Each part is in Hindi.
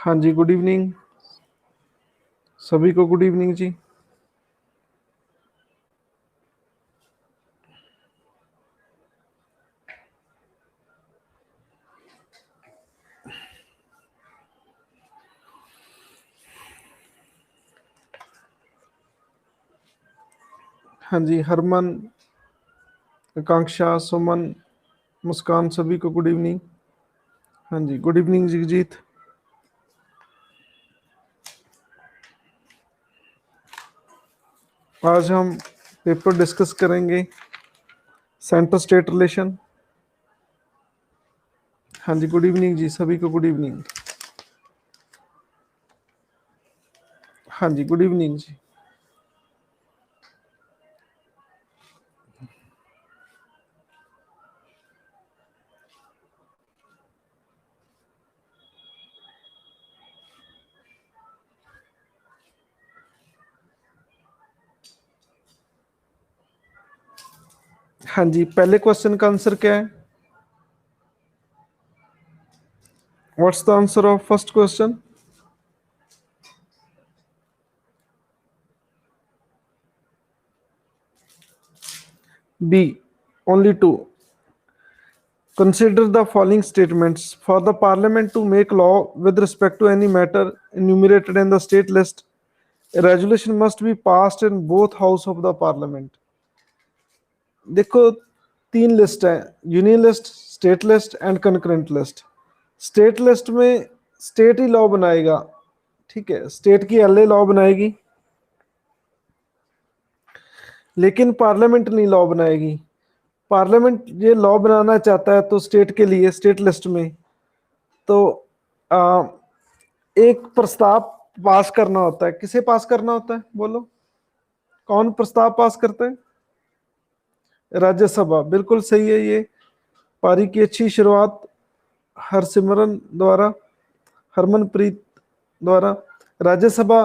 हाँ जी, गुड इवनिंग। सभी को गुड इवनिंग जी। हाँ जी, हरमन, आकांक्षा, सुमन, मुस्कान, सभी को गुड इवनिंग। हाँ जी, गुड इवनिंग जगजीत। आज हम पेपर डिस्कस करेंगे, सेंटर स्टेट रिलेशन। हाँ जी, गुड इवनिंग जी, सभी को गुड इवनिंग। हाँ जी, गुड इवनिंग जी। हाँ जी, पहले क्वेश्चन का आंसर क्या है? What's the answer of first question? B, only two. Consider the following statements. For the parliament to make law with respect to any matter enumerated in the state list, a resolution must be passed in both house of the parliament. देखो, तीन लिस्ट है, union list, state list and concurrent list. State list में स्टेट ही लॉ बनाएगा, ठीक है, स्टेट की एलए लॉ बनाएगी, लेकिन पार्लियामेंट नहीं लॉ बनाएगी। पार्लियामेंट ये लॉ बनाना चाहता है तो स्टेट के लिए, स्टेट लिस्ट में तो आ, एक प्रस्ताव पास करना होता है। किसे पास करना होता है, बोलो? कौन प्रस्ताव पास करता है? राज्यसभा। बिल्कुल सही है। ये पारी की अच्छी शुरुआत हरसिमरन द्वारा, हरमनप्रीत द्वारा। राज्यसभा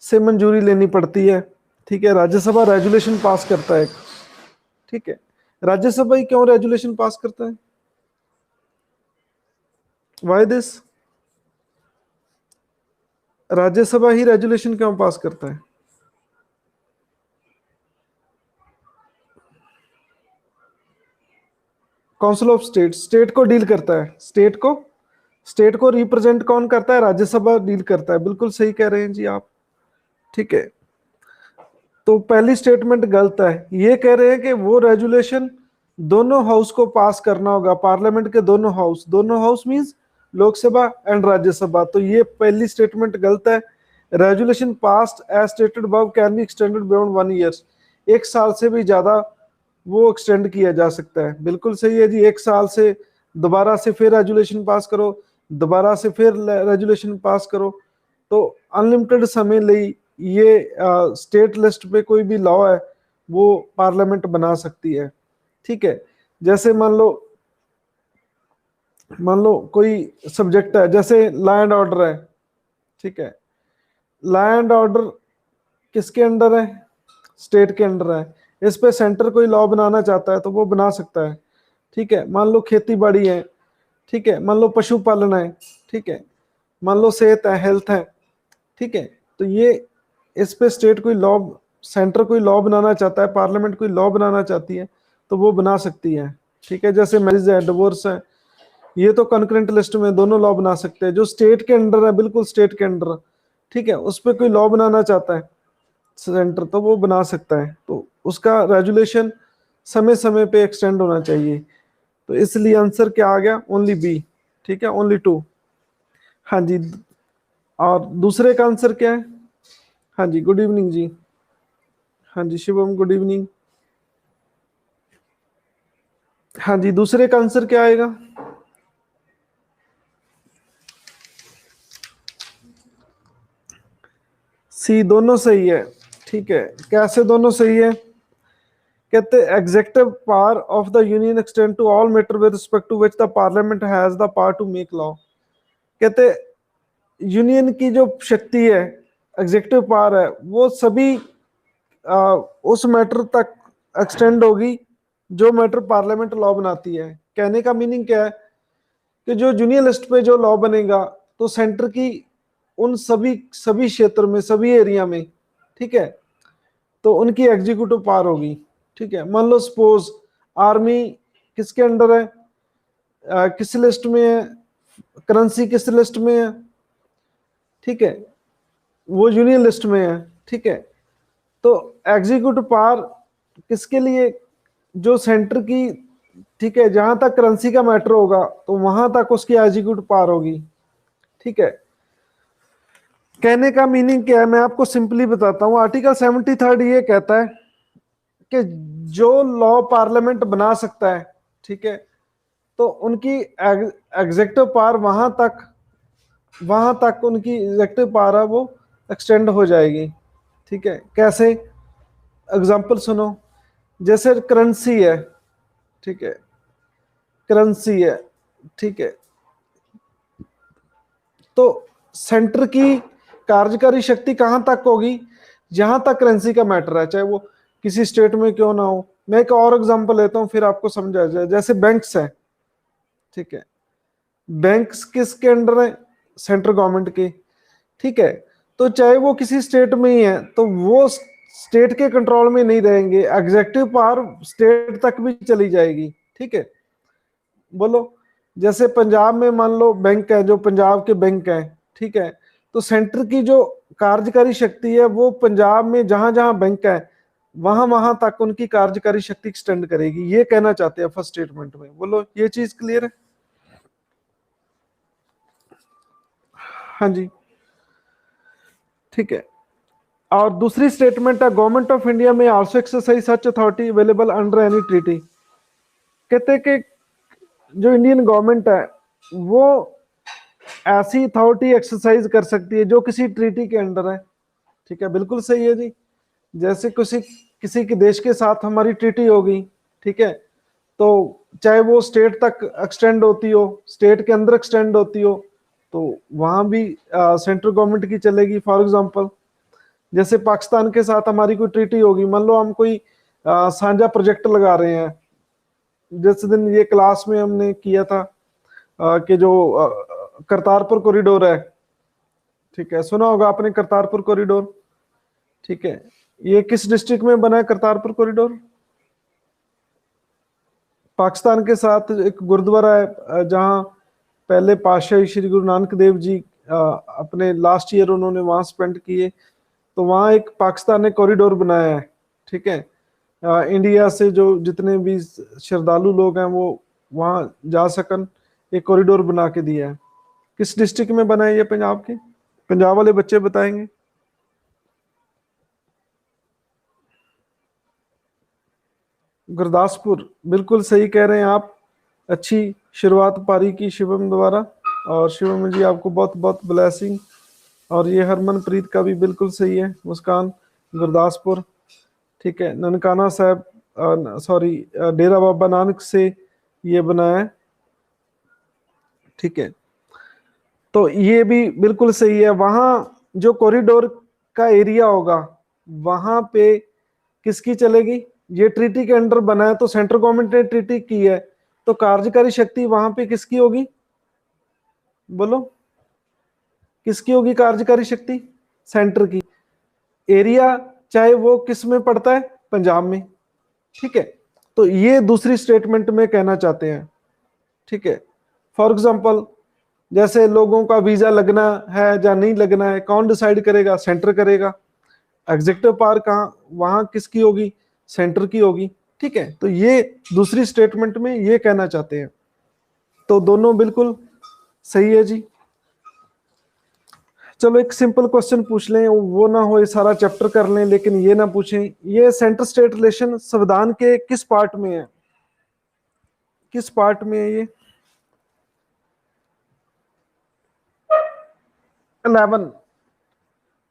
से मंजूरी लेनी पड़ती है, ठीक है। राज्यसभा रेजुलेशन पास करता है, ठीक है। राज्यसभा ही क्यों रेजुलेशन पास करता है? Why this? Rajya Sabha he resolution क्यों पास करता है? काउंसिल ऑफ स्टेट, स्टेट को डील करता है, स्टेट को रिप्रेजेंट कौन करता है? राज्यसभा डील करता है। बिल्कुल सही कह रहे हैं जी आप, ठीक है। तो पहली स्टेटमेंट गलत है। ये कह रहे हैं कि वो रेजुलेशन दोनों हाउस को पास करना होगा, पार्लियामेंट के दोनों house means Lok Sabha and Rajya Sabha. तो ये पहली स्टेटमेंट गलत है। Resolution passed as stated above can be extended beyond 1 year. एक साल से भी ज्यादा वो एक्सटेंड किया जा सकता है। बिल्कुल सही है जी। एक साल से दोबारा से फिर रेजुलेशन पास करो, दोबारा से फिर रेजुलेशन पास करो, तो अनलिमिटेड समय ਲਈ ये स्टेट लिस्ट पे कोई भी लॉ है वो पार्लियामेंट बना सकती है, ठीक है। जैसे मान लो कोई सब्जेक्ट है, जैसे लैंड ऑर्डर है, ठीक है। लैंड ऑर्डर किसके अंडर है? स्टेट के अंडर है। इस पे सेंटर कोई लॉ बनाना चाहता है तो वो बना सकता है, ठीक है। मान लो खेती बाड़ी है, ठीक है। मान लो पशुपालन है, ठीक है। मान लो सेहत है, हेल्थ है, ठीक है। तो ये इस पे स्टेट कोई लॉ, सेंटर कोई लॉ बनाना चाहता है, पार्लियामेंट कोई लॉ बनाना चाहती है तो वो बना सकती है, ठीक है। जैसे मैरिज है, डिवोर्स है, ये तो कंकरेंट लिस्ट में दोनों लॉ बना सकते हैं। जो स्टेट के अंडर है, बिल्कुल स्टेट के अंडर, ठीक है, उस पर कोई लॉ बनाना चाहता है सेंटर तो वो बना सकता है। तो उसका रेजुलेशन समय समय पे एक्सटेंड होना चाहिए। तो इसलिए आंसर क्या आ गया? ओनली बी, ठीक है, ओनली टू। हाँ जी, और दूसरे का आंसर क्या है? हाँ जी, गुड इवनिंग जी। हाँ जी, शिवम, गुड इवनिंग। हाँ जी, दूसरे का आंसर क्या आएगा? सी, दोनों सही है, ठीक है। कैसे दोनों सही है? कहते executive power of the union extend to all matter with respect to which the parliament has the power to make law. कहते यूनियन की जो शक्ति है, एग्जेक्टिव पावर है, वो सभी उस मैटर तक एक्सटेंड होगी जो मैटर पार्लियामेंट लॉ बनाती है। कहने का मीनिंग क्या है कि जो जूनियर लिस्ट पे जो लॉ बनेगा तो सेंटर की उन सभी सभी क्षेत्र में, सभी एरिया में, ठीक है, तो उनकी एग्जीक्यूटिव पावर होगी। ठीक है, मान लो सपोज आर्मी किसके अंडर है, किस लिस्ट में है, करेंसी किस लिस्ट में है, ठीक है, वो यूनियन लिस्ट में है। ठीक है, तो एग्जीक्यूटिव पावर किसके लिए, जो सेंटर की, ठीक है, जहां तक करेंसी का मैटर होगा तो वहां तक उसकी एग्जीक्यूटिव पावर होगी। ठीक है, कहने का मीनिंग क्या है, मैं आपको सिंपली बताता हूं। आर्टिकल 73 ये कहता है कि जो लॉ पार्लियामेंट बना सकता है, ठीक है, तो उनकी एग्जेक्टिव पावर वहां तक उनकी एग्जेक्टिव पावर है वो एक्सटेंड हो जाएगी। ठीक है, कैसे, एग्जांपल सुनो, जैसे करेंसी है, ठीक है, करेंसी है, ठीक है, तो सेंटर की कार्यकारी शक्ति कहां तक होगी, जहां तक करेंसी का मैटर है, चाहे वो किसी स्टेट में क्यों ना हो। मैं एक और एग्जांपल लेता हूं फिर आपको समझ आ जाए। जैसे बैंक्स है, ठीक है, बैंक्स किसके अंडर है, सेंट्रल गवर्नमेंट के। ठीक है, तो चाहे वो किसी स्टेट में ही है तो वो स्टेट के कंट्रोल में नहीं रहेंगे, एग्जेक्टिव पावर स्टेट तक भी चली जाएगी। ठीक है, बोलो, जैसे पंजाब में मान लो बैंक है, जो पंजाब के बैंक है, ठीक है, तो सेंटर की जो कार्यकारी शक्ति है वो पंजाब में जहां जहां बैंक है वहां वहां तक उनकी कार्यकारी शक्ति एक्सटेंड करेगी। ये कहना चाहते हैं फर्स्ट स्टेटमेंट में। बोलो, ये चीज क्लियर है? हाँ जी, ठीक है। और दूसरी स्टेटमेंट है, government of India may also exercise such authority available under any treaty. कहते हैं कि जो इंडियन गवर्नमेंट है वो ऐसी अथॉरिटी एक्सरसाइज कर सकती है जो किसी ट्रीटी के अंडर है। ठीक है, बिल्कुल सही है जी। जैसे किसी किसी के देश के साथ हमारी ट्रीटी होगी, ठीक है, तो चाहे वो स्टेट तक एक्सटेंड होती हो, स्टेट के अंदर एक्सटेंड होती हो, तो वहां भी सेंट्रल गवर्नमेंट की चलेगी। फॉर एग्जांपल, जैसे पाकिस्तान के साथ हमारी कोई ट्रीटी होगी, मान लो हम कोई साझा प्रोजेक्ट लगा रहे हैं। जिस दिन ये क्लास में हमने किया था कि जो करतारपुर कॉरिडोर है, ठीक है, सुना होगा आपने करतारपुर कॉरिडोर। ठीक है, ये किस डिस्ट्रिक्ट में बना है करतारपुर कॉरिडोर? पाकिस्तान के साथ एक गुरुद्वारा है जहाँ पहले पातशाही श्री गुरु नानक देव जी अपने लास्ट ईयर उन्होंने वहां स्पेंड किए, तो वहां एक पाकिस्तान ने कॉरिडोर बनाया है। ठीक है, इंडिया से जो जितने भी श्रद्धालु लोग हैं वो वहां जा सकन, एक कॉरिडोर बना के दिया है। किस डिस्ट्रिक्ट में बना है ये पंजाब के? पंजाब वाले बच्चे बताएंगे। गुरदासपुर, बिल्कुल सही कह रहे हैं आप। अच्छी शुरुआत पारी की शिवम द्वारा, और शिवम जी आपको बहुत बहुत ब्लेसिंग। और ये हरमनप्रीत का भी बिल्कुल सही है, मुस्कान, गुरदासपुर। ठीक है, ननकाना साहब, सॉरी, डेरा बाबा नानक से ये बनाया है। ठीक है, तो ये भी बिल्कुल सही है। वहां जो कॉरिडोर का एरिया होगा वहां पे किसकी चलेगी, ये ट्रीटी के अंडर बना है, तो सेंट्रल गवर्नमेंट ने ट्रीटी की है, तो कार्यकारी शक्ति वहां पे किसकी होगी? बोलो, किसकी होगी कार्यकारी शक्ति? सेंटर की। एरिया चाहे वो किस में पड़ता है, पंजाब में। ठीक है, तो ये दूसरी स्टेटमेंट में कहना चाहते हैं। ठीक है, फॉर एग्जांपल, जैसे लोगों का वीजा लगना है या नहीं लगना है, कौन डिसाइड करेगा? सेंटर करेगा। एग्जेक्टिव पावर कहाँ, वहां किसकी होगी? सेंटर की होगी। ठीक है, तो ये दूसरी स्टेटमेंट में ये कहना चाहते हैं। तो दोनों बिल्कुल सही है जी। चलो एक सिंपल क्वेश्चन पूछ लें, वो ना हो ये सारा चैप्टर कर लें लेकिन ये ना पूछें। ये सेंटर स्टेट रिलेशन संविधान के किस पार्ट में है? किस पार्ट में है ये? 11।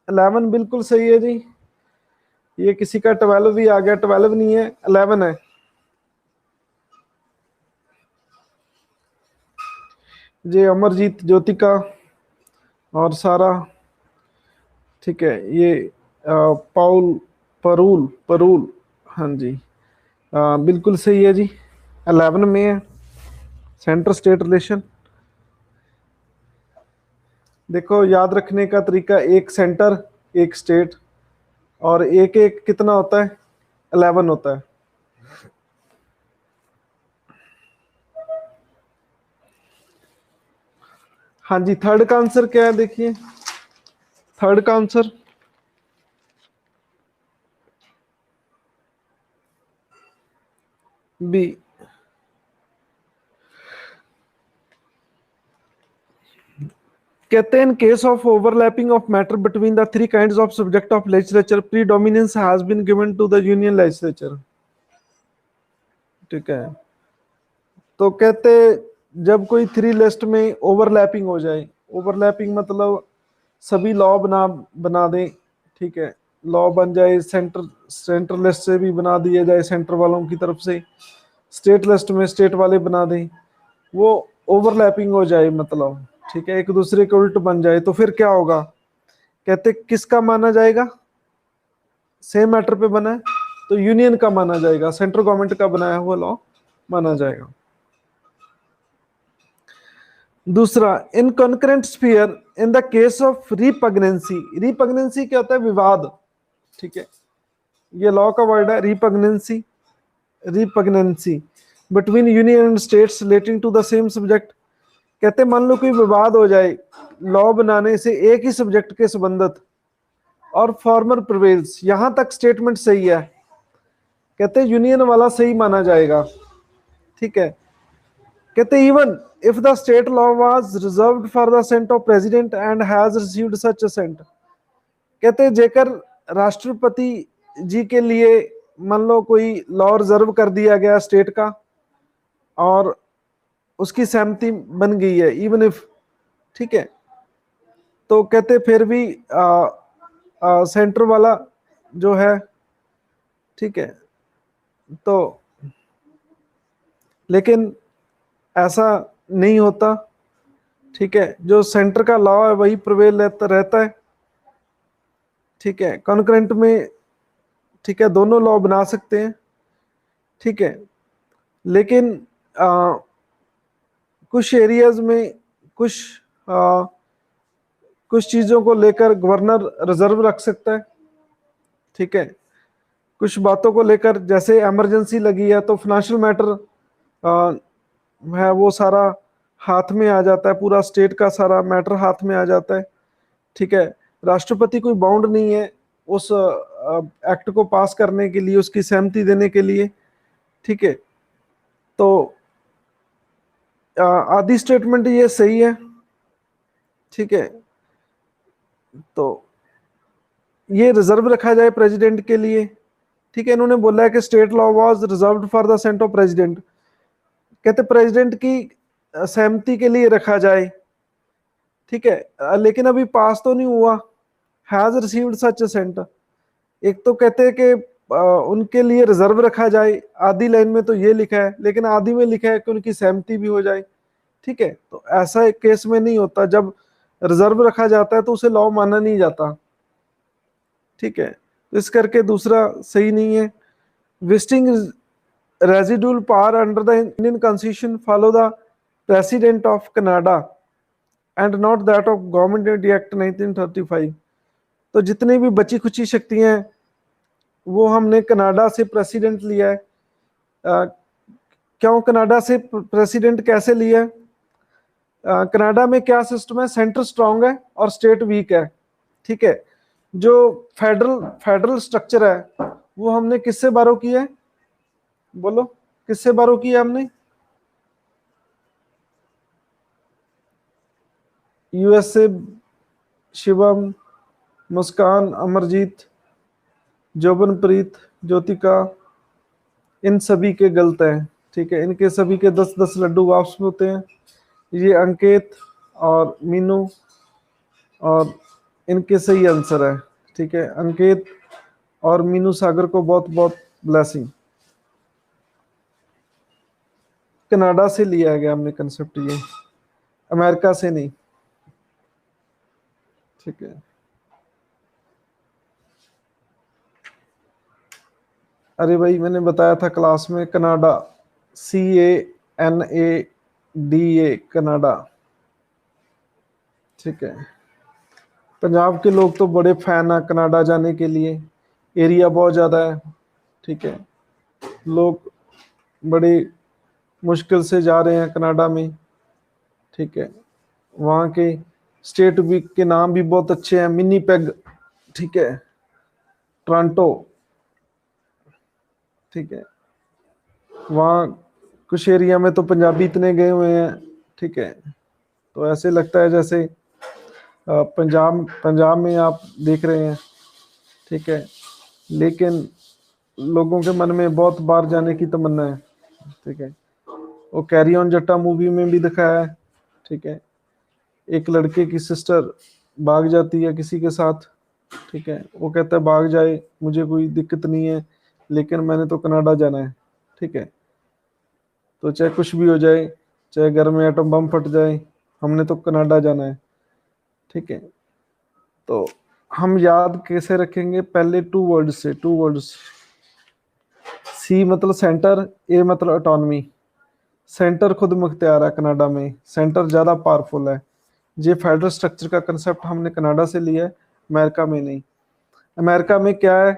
11 बिल्कुल सही है जी। ये किसी का 12 भी आ गया, 12 नहीं है, 11 है जी। अमरजीत, ज्योतिका और सारा। ठीक है, ये पाउल, परूल परूल, हाँ जी, बिल्कुल सही है जी। 11 में है सेंटर स्टेट रिलेशन। देखो याद रखने का तरीका, एक सेंटर एक स्टेट, और एक एक कितना होता है, 11 होता है। हाँ जी, थर्ड का आंसर क्या है, देखिए थर्ड का आंसर बी। कहते हैं in case of overlapping of matter between the three kinds of subject of legislature predominance has been given to the union legislature. ठीक है, तो कहते जब कोई थ्री लिस्ट में ओवरलैपिंग हो जाए, ओवरलैपिंग मतलब सभी लॉ बना बना दें, ठीक है, लॉ बन जाए, सेंटर लिस्ट से भी बना दिया जाए सेंटर वालों की तरफ से, स्टेट लिस्ट में स्टेट वाले बना दें, वो ओवरलैपिंग हो जाए मतलब, ठीक है, एक दूसरे के उल्ट बन जाए, तो फिर क्या होगा, कहते किसका माना जाएगा, सेम मैटर पे बना है तो यूनियन का माना जाएगा, सेंट्रल गवर्नमेंट का बनाया हुआ लॉ माना जाएगा। दूसरा, in concurrent sphere in the case of repugnancy, repugnancy क्या होता है, विवाद, ठीक है, ये लॉ का वर्ड है repugnancy, repugnancy between union and states relating to the same subject. कहते मान लो कोई विवाद हो जाए लॉ बनाने से एक ही सब्जेक्ट के संबंधित, और फॉर्मर प्रिवेल्स, यहां तक स्टेटमेंट सही है, कहते यूनियन वाला सही माना जाएगा, ठीक है, कहते even if the state law was reserved for the assent of president and has received such assent. कहते जेकर राष्ट्रपति जी के लिए मान लो कोई लॉ रिजर्व कर दिया गया स्टेट का और उसकी सहमति बन गई है, इवन इफ, ठीक है, तो कहते फिर भी सेंटर वाला जो है, ठीक है, तो लेकिन ऐसा नहीं होता, ठीक है, जो सेंटर का लॉ है वही प्रिवेल रहता है, ठीक है, कॉन्करेंट में, ठीक है, दोनों लॉ बना सकते हैं, ठीक है, लेकिन कुछ एरियाज में कुछ आ, कुछ चीजों को लेकर गवर्नर रिजर्व रख सकता है, ठीक है, कुछ बातों को लेकर, जैसे इमरजेंसी लगी है तो फाइनेंशियल मैटर है वो सारा हाथ में आ जाता है, पूरा स्टेट का सारा मैटर हाथ में आ जाता है, ठीक है, राष्ट्रपति कोई बाउंड नहीं है उस एक्ट को पास करने के लिए, उसकी सहमति देने के लिए, ठीक है, तो आधी स्टेटमेंट ये सही है, ठीक है, तो ये रिजर्व रखा जाए प्रेसिडेंट के लिए, ठीक है, इन्होंने बोला है कि state law was reserved for the assent of president, कहते प्रेसिडेंट की सहमति के लिए रखा जाए, ठीक है, लेकिन अभी पास तो नहीं हुआ, हैज रिसीव्ड सच असेंट, एक तो कहते हैं कि उनके लिए रिजर्व रखा जाए, आधी लाइन में तो ये लिखा है, लेकिन आधी में लिखा है कि उनकी सहमति भी हो जाए, ठीक है, तो ऐसा एक केस में नहीं होता, जब रिजर्व रखा जाता है तो उसे लॉ माना नहीं जाता, ठीक है, तो इस करके दूसरा सही नहीं है। Vesting residual power under the Indian constitution follow the president of Canada and not that of government act 1935। तो जितनी भी बची खुची शक्तियां हैं वो हमने कनाडा से प्रेसिडेंट लिया है। क्यों कनाडा से प्रेसिडेंट कैसे लिया है? कनाडा में क्या सिस्टम है, सेंटर स्ट्रांग है और स्टेट वीक है, ठीक है, जो फेडरल स्ट्रक्चर है वो हमने किससे बारो किया है, बोलो किससे बारो किया हमने, यूएस से। शिवम, मुस्कान, अमरजीत, जोबनप्रीत, ज्योतिका, इन सभी के गलत हैं, ठीक है, इनके सभी के 10-10 लड्डू वापस होते हैं। ये अंकित और मीनू और इनके सही आंसर है, ठीक है, अंकित और मीनू सागर को बहुत बहुत ब्लेसिंग। कनाडा से लिया गया हमने कंसेप्ट, ये अमेरिका से नहीं, ठीक है। अरे भाई मैंने बताया था क्लास में, कनाडा, CANADA, कनाडा, ठीक है। पंजाब के लोग तो बड़े फैन है कनाडा जाने के लिए, एरिया बहुत ज़्यादा है, ठीक है, लोग बड़ी मुश्किल से जा रहे हैं कनाडा में, ठीक है। वहाँ के स्टेट भी के नाम भी बहुत अच्छे हैं, मिनीपेग, ठीक है, टोरंटो, ठीक है। वहाँ कुछ एरिया में तो पंजाबी इतने गए हुए हैं, ठीक है, तो ऐसे लगता है जैसे पंजाब पंजाब में आप देख रहे हैं, ठीक है। लेकिन लोगों के मन में बहुत बार जाने की तमन्ना है, ठीक है। वो कैरी ऑन जट्टा मूवी में भी दिखाया है, ठीक है, एक लड़के की सिस्टर भाग जाती है किसी के साथ, ठीक है, वो कहता है भाग जाए मुझे कोई दिक्कत नहीं है, लेकिन मैंने तो कनाडा जाना है, ठीक है, तो चाहे कुछ भी हो जाए, चाहे घर में एटम बम फट जाए, हमने तो कनाडा जाना है, ठीक है। तो हम याद कैसे रखेंगे, पहले टू वर्ड्स से, टू वर्ड्स, सी मतलब सेंटर, ए मतलब ऑटोनमी। सेंटर खुद मुख्तियार है कनाडा में, सेंटर ज़्यादा पावरफुल है। ये फेडरल स्ट्रक्चर का कंसेप्ट हमने कनाडा से लिया है, अमेरिका में नहीं। अमेरिका में क्या है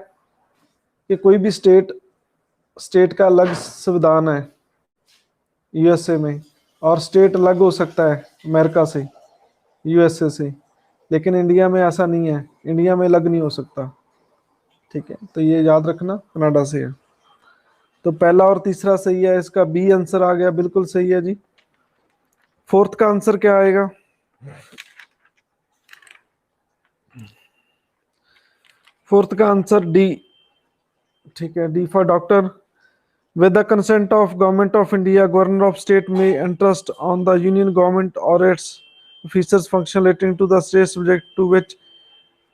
कि कोई भी स्टेट स्टेट का अलग संविधान है यूएसए में, और स्टेट अलग हो सकता है अमेरिका से, यूएसए से, लेकिन इंडिया में ऐसा नहीं है, इंडिया में अलग नहीं हो सकता, ठीक है। तो ये याद रखना कनाडा से है। तो पहला और तीसरा सही है, इसका बी आंसर आ गया, बिल्कुल सही है जी। फोर्थ का आंसर क्या आएगा? फोर्थ का आंसर डी, ठीक है, D for doctor. With the consent of Government of India, Governor of State may entrust on the Union Government or its officers function relating to the state subject to which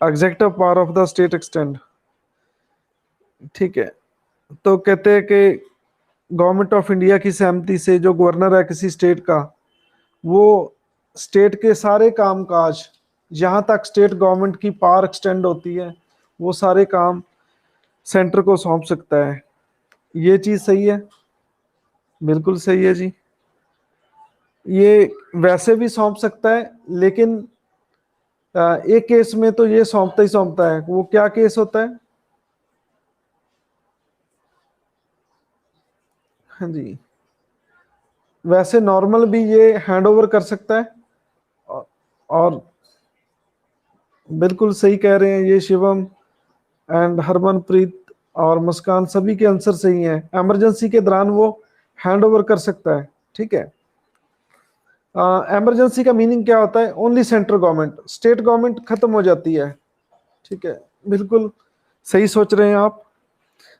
executive power of the state extend। ठीक है, तो कहते हैं कि गवर्नमेंट ऑफ इंडिया की सहमति से जो गवर्नर है किसी स्टेट का, वो स्टेट के सारे काम काज, जहाँ तक स्टेट गवर्नमेंट की पावर एक्सटेंड होती है, वो सारे काम सेंटर को सौंप सकता है। ये चीज़ सही है, बिल्कुल सही है जी। ये वैसे भी सौंप सकता है, लेकिन एक केस में तो ये सौंपता ही सौंपता है। वो क्या केस होता है? हाँ जी, वैसे नॉर्मल भी ये हैंड ओवर कर सकता है। और बिल्कुल सही कह रहे हैं ये शिवम एंड हरमनप्रीत और मुस्कान, सभी के आंसर सही हैं। इमरजेंसी के दौरान वो हैंड ओवर कर सकता है, ठीक है। इमरजेंसी का मीनिंग क्या होता है? Only central government, state government खत्म हो जाती है, ठीक है, बिल्कुल सही सोच रहे हैं आप।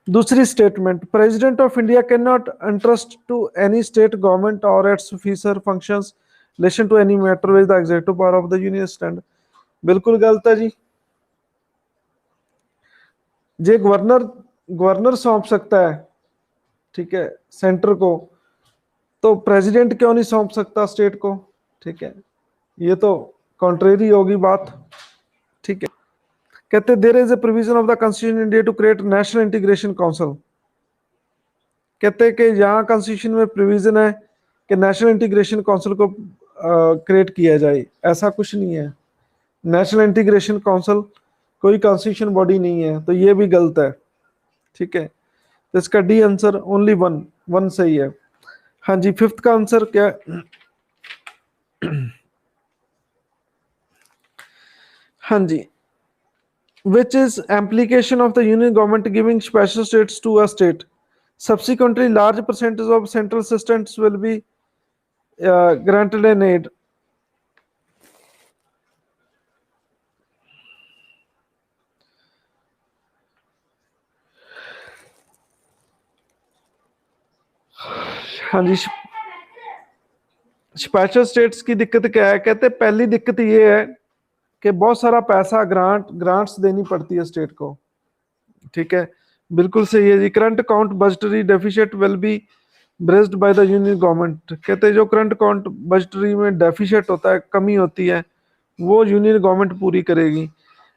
दूसरी statement, president of India can not entrust to any state government or its officer functions relation to any matter with the executive power of the union stand. बिल्कुल गलत है जी। जे गवर्नर गवर्नर सौंप सकता है, ठीक है, सेंटर को, तो प्रेसिडेंट क्यों नहीं सौंप सकता स्टेट को? ठीक है, ये तो कॉन्ट्रेरी होगी बात, ठीक है। कहते there is a provision of the constitution India to create national integration council. कहते हैं कि यहाँ कॉन्स्टिट्यूशन में प्रोविजन है कि नेशनल इंटीग्रेशन काउंसिल को क्रिएट किया जाए, ऐसा कुछ नहीं है। नेशनल इंटीग्रेशन काउंसिल कोई कॉन्स्टिट्यूशन बॉडी नहीं है, तो ये भी गलत है, ठीक है। तो इसका D answer only one, one सही है। हाँ जी, फिफ्थ का आंसर क्या? हाँ जी, which is application of the union government giving special states to a state. Subsequently, large percentage of central assistance will be granted in aid. हाँ जी, स्पेशल स्टेट्स की दिक्कत क्या है? कहते पहली दिक्कत ये है कि बहुत सारा पैसा ग्रांट्स देनी पड़ती है स्टेट को, ठीक है, बिल्कुल सही है जी। Current account budgetary deficit will be braced by the union government. कहते हैं जो करंट अकाउंट बजटरी में डेफिशिएट होता है, कमी होती है, वो यूनियन गवर्नमेंट पूरी करेगी।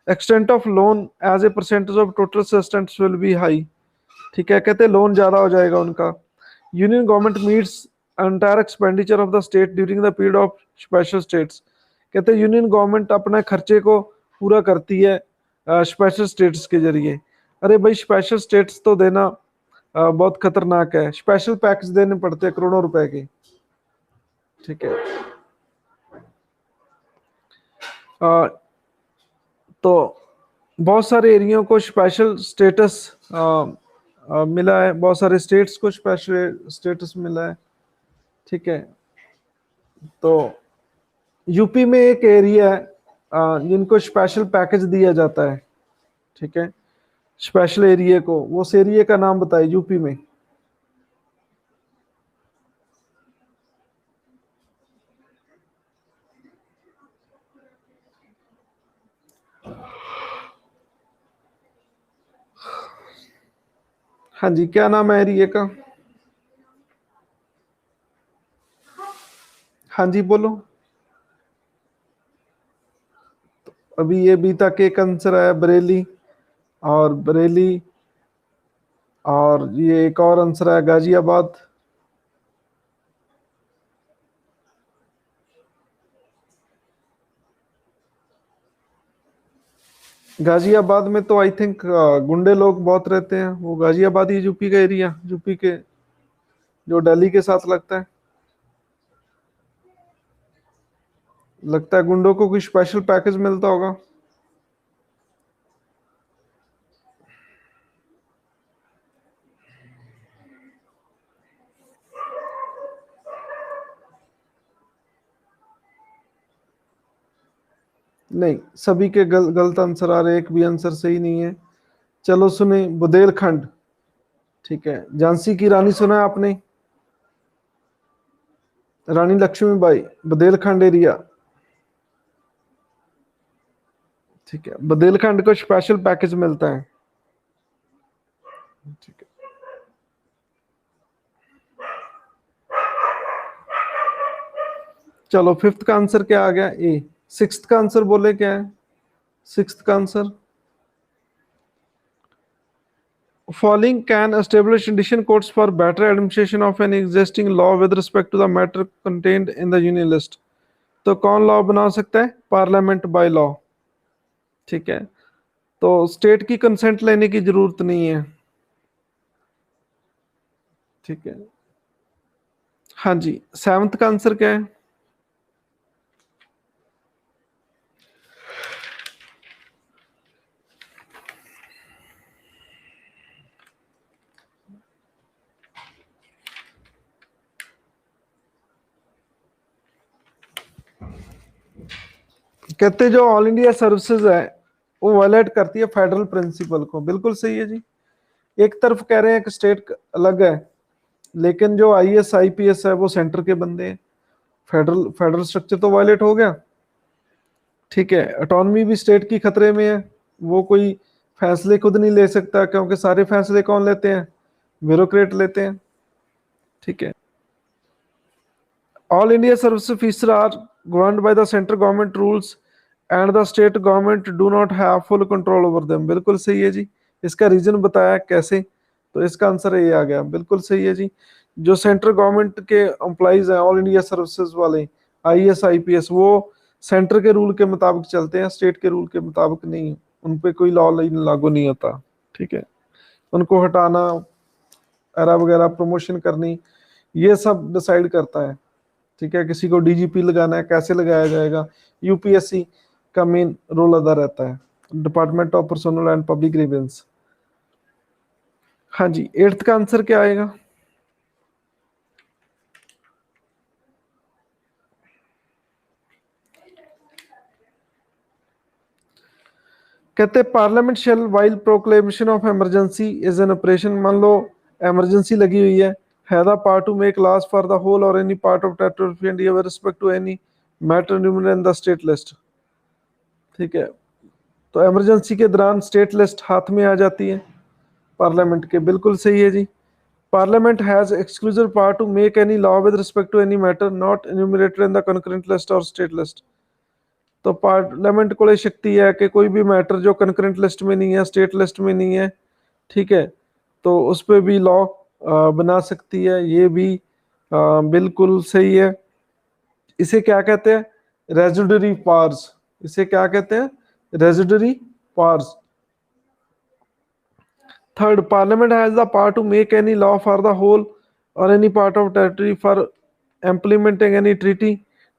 Extent of loan as a percentage of total assistance will be high, ठीक है, कहते हैं लोन ज्यादा हो जाएगा उनका। Union government meets entire expenditure of the state during the period of special status. कहते हैं यूनियन गवर्नमेंट अपने खर्चे को पूरा करती है स्पेशल स्टेट्स के जरिए। अरे भाई स्पेशल स्टेट्स तो देना बहुत खतरनाक है, स्पेशल पैकेज देने पड़ते हैं करोड़ों रुपए के। ठीक है। अ, तो बहुत सारे एरियो को स्पेशल स्टेटस मिला है, बहुत सारे स्टेट्स को स्पेशल स्टेटस मिला है। ठीक है। तो यूपी में एक एरिया है जिनको स्पेशल पैकेज दिया जाता है। ठीक है। स्पेशल एरिया को, वो उस एरिया का नाम बताए यूपी में। हाँ जी, क्या नाम है एरिया का? हाँ जी बोलो। अभी ये भी तक एक आंसर है बरेली, और बरेली, और ये एक और आंसर है गाजियाबाद। गाजियाबाद में तो आई थिंक गुंडे लोग बहुत रहते हैं, वो गाजियाबाद ही यूपी का एरिया, यूपी के जो दिल्ली के साथ लगता है। लगता है गुंडों को कोई स्पेशल पैकेज मिलता होगा। नहीं, सभी के गलत आंसर आ रहे, एक भी आंसर सही नहीं है। चलो सुने, बुंदेलखंड। ठीक है, झांसी की रानी सुना है आपने? रानी लक्ष्मीबाई, बुंदेलखंड एरिया। ठीक है, बुंदेलखंड को स्पेशल पैकेज मिलता है। ठीक है। चलो फिफ्थ का आंसर क्या आ गया? ए। सिक्स्थ का आंसर बोले क्या है? सिक्स्थ का answer, following can establish condition codes for better administration of an existing law with respect to the matter contained in the union list। तो कौन लॉ बना सकता है? Parliament by law. ठीक है। तो स्टेट की कंसेंट लेने की जरूरत नहीं है। ठीक है। हाँ जी, सेवंथ का आंसर क्या है? कहते जो ऑल इंडिया सर्विसेज है वो वायलेट करती है फेडरल प्रिंसिपल को। बिल्कुल सही है जी। एक तरफ कह रहे हैं कि स्टेट अलग है, लेकिन जो आईएएस आईपीएस है वो सेंटर के बंदे हैं। फेडरल फेडरल स्ट्रक्चर तो वायलेट हो गया। ठीक है। ऑटोनॉमी भी स्टेट की खतरे में है, वो कोई फैसले खुद नहीं ले सकता, क्योंकि सारे फैसले कौन लेते हैं? ब्यूरोक्रेट लेते हैं। ठीक है। All India service officer are governed by the central government rules and the state government do not have full control over them. बिल्कुल सही है जी। इसका रीजन बताया कैसे, तो इसका आंसर ये आ गया। बिल्कुल सही है जी। जो सेंट्रल गवर्नमेंट के एम्प्लॉइज हैं ऑल इंडिया सर्विसेज वाले, आईएएस आईपीएस, वो सेंटर के रूल के मुताबिक चलते हैं, स्टेट के रूल के मुताबिक नहीं। उन पे कोई लॉ लागू नहीं होता। ठीक है। उनको हटाना, एरा वगैरह, प्रमोशन करनी, ये सब डिसाइड करता है। ठीक है। किसी को डीजीपी लगाना है, कैसे लगाया जाएगा, यूपीएससी का मेन रोल अदा रहता है, department of personnel and public grievance. हाँ जी, एट्थ का आंसर क्या आएगा? कहते parliament shall while proclamation of emergency is an operation. मान लो इमरजेंसी लगी हुई है the part to make laws for the whole or any part of territory of India with respect to any matter numerate in the state list. ठीक है। तो इमरजेंसी के दौरान स्टेट लिस्ट हाथ में आ जाती है पार्लियामेंट के। बिल्कुल सही है जी। Parliament has exclusive power to make any law with respect to any matter not enumerated in the concurrent list or state list. तो पार्लियामेंट को शक्ति है कि कोई भी मैटर जो कंकरेंट लिस्ट में नहीं है, स्टेट लिस्ट में नहीं है, ठीक है, तो उस पर भी लॉ बना सकती है। ये भी बिल्कुल सही है। इसे क्या कहते हैं? Residuary powers. इसे क्या कहते हैं? Residuary powers. Third, parliament has the power to make any law for the whole or any part of territory for implementing any treaty.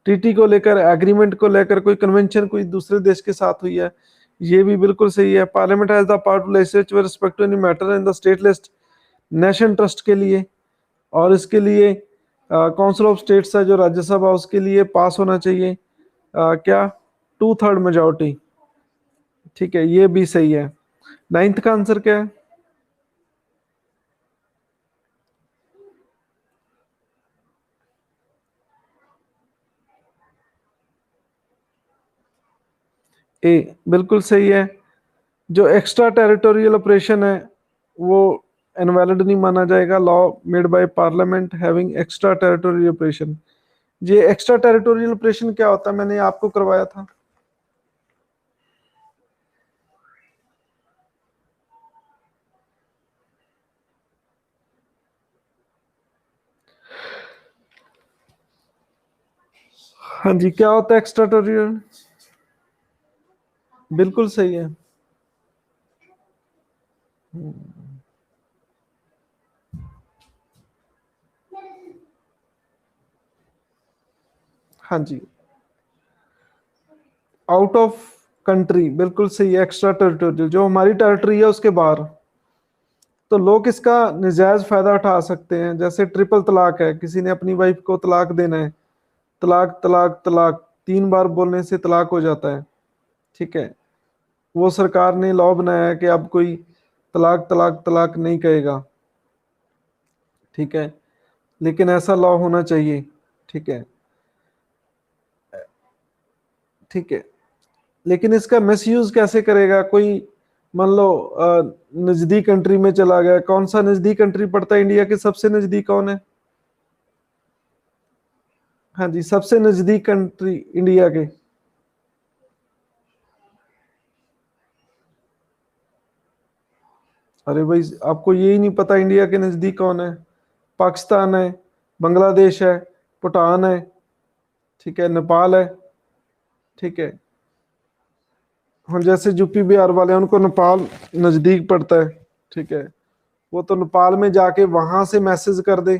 Treaty को लेकर, एग्रीमेंट को लेकर, कोई कन्वेंशन कोई दूसरे देश के साथ हुई है, ये भी बिल्कुल सही है। Parliament has the power to legislate with respect to any matter in the state list, nation trust के लिए, और इसके लिए काउंसिल ऑफ स्टेट्स है जो राज्यसभा, उसके लिए पास होना चाहिए क्या, 2/3 मेजोरिटी। ठीक है, ये भी सही है। नाइन्थ का आंसर क्या है? ए, बिल्कुल सही है। जो एक्स्ट्रा टेरिटोरियल ऑपरेशन है वो इनवैलिड नहीं माना जाएगा। Law made by parliament having extra territorial operation. ये एक्स्ट्रा टेरिटोरियल ऑपरेशन क्या होता है, मैंने आपको करवाया था। हाँ जी, क्या होता है एक्स्ट्रा टेरिटोरियल? बिल्कुल सही है। हाँ जी, आउट ऑफ कंट्री, बिल्कुल सही है। एक्स्ट्रा टेरिटोरियल जो हमारी टेरिटरी है उसके बाहर। तो लोग इसका नजायज फायदा उठा सकते हैं। जैसे ट्रिपल तलाक है, किसी ने अपनी वाइफ को तलाक देना है, तलाक तलाक तलाक 3 बार बोलने से तलाक हो जाता है। ठीक है, वो सरकार ने लॉ बनाया है कि अब कोई तलाक तलाक तलाक नहीं कहेगा। ठीक है, लेकिन ऐसा लॉ होना चाहिए। ठीक है, ठीक है, लेकिन इसका मिसयूज कैसे करेगा कोई? मान लो नजदीक कंट्री में चला गया। कौन सा नजदीक कंट्री पड़ता है इंडिया के? सबसे नजदीक कौन है? हाँ जी, सबसे नजदीक कंट्री इंडिया के। अरे भाई, आपको यही नहीं पता इंडिया के नजदीक कौन है? पाकिस्तान है, बांग्लादेश है, भूटान है, ठीक है, नेपाल है। ठीक है, हम जैसे यूपी बिहार वाले हैं, उनको नेपाल नजदीक पड़ता है। ठीक है, वो तो नेपाल में जाके वहां से मैसेज कर दे,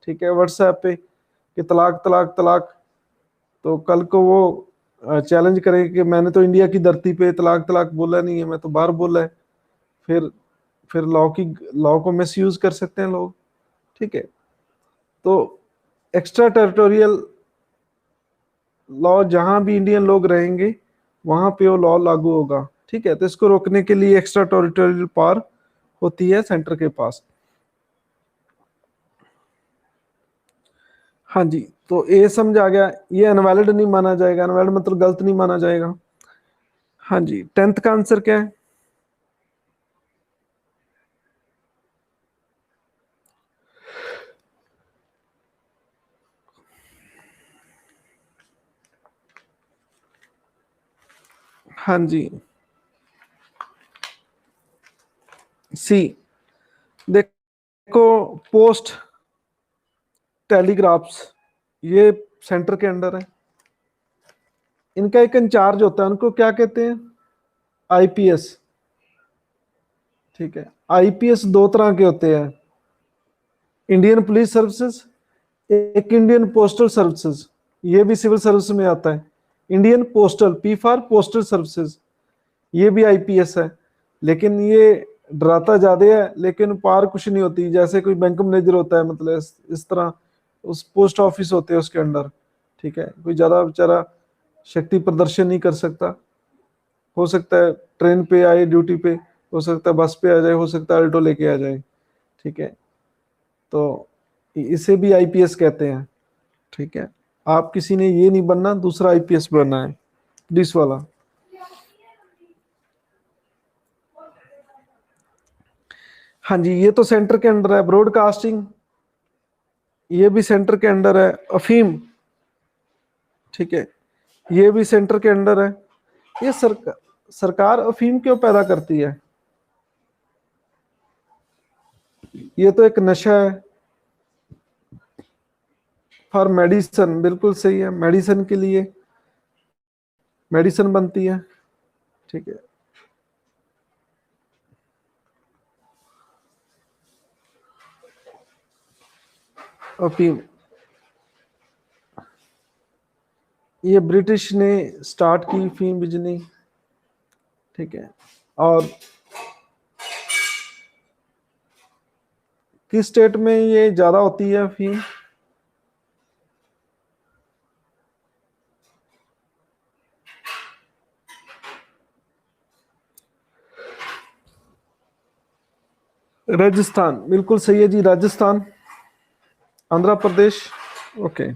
ठीक है, व्हाट्सएप पे कि तलाक तलाक तलाक, तो कल को वो चैलेंज करे कि मैंने तो इंडिया की धरती पे तलाक तलाक बोला नहीं है, मैं तो बाहर बोला है। फिर फिर लॉ को मिस यूज कर सकते हैं लोग। ठीक है, तो एक्स्ट्रा टेरिटोरियल लॉ जहां भी इंडियन लोग रहेंगे वहां पे वो लॉ लागू होगा। ठीक है, तो इसको रोकने के लिए एक्स्ट्रा टेरिटोरियल पावर होती है सेंटर के पास। हाँ जी, तो ये समझ आ गया। ये अनवैलिड नहीं माना जाएगा, अनवैलिड मतलब गलत नहीं माना जाएगा। हाँ जी, 10th का आंसर क्या है? हाँ जी, सी। देखो, पोस्ट टेलीग्राफ्स ये सेंटर के अंडर है। इनका एक इंचार्ज होता है, उनको क्या कहते हैं? आईपीएस। ठीक है, आईपीएस दो तरह के होते हैं, इंडियन पुलिस सर्विसेज, एक इंडियन पोस्टल सर्विसेज। ये भी सिविल सर्विस में आता है। Indian postal, P for postal services, ये भी आईपीएस है। लेकिन ये डराता ज्यादा है, लेकिन पार कुछ नहीं होती। जैसे कोई बैंक मैनेजर होता है, मतलब इस तरह उस पोस्ट ऑफिस होते हैं उसके अंडर। ठीक है, कोई ज्यादा बेचारा शक्ति प्रदर्शन नहीं कर सकता। हो सकता है ट्रेन पे आए ड्यूटी पे, हो सकता है बस पे आ जाए, हो सकता है अल्टो लेके आ जाए। ठीक है, तो इसे भी आईपीएस कहते हैं। ठीक है, आप किसी ने ये नहीं बनना, दूसरा आईपीएस बनना है, पुलिस वाला। हाँ जी, ये तो सेंटर के अंडर है। ब्रॉडकास्टिंग, ये भी सेंटर के अंडर है। अफीम, ठीक है, ये भी सेंटर के अंडर है। ये सरकार अफीम क्यों पैदा करती है? ये तो एक नशा है। फॉर मेडिसन, बिल्कुल सही है, मेडिसन के लिए मेडिसन बनती है। ठीक है। अफीम ये ब्रिटिश ने स्टार्ट की फीम बिजनी, ठीक है। और किस स्टेट में ये ज्यादा होती है फीम? राजस्थान, बिल्कुल सही है जी, राजस्थान। आंध्र प्रदेश, ओके।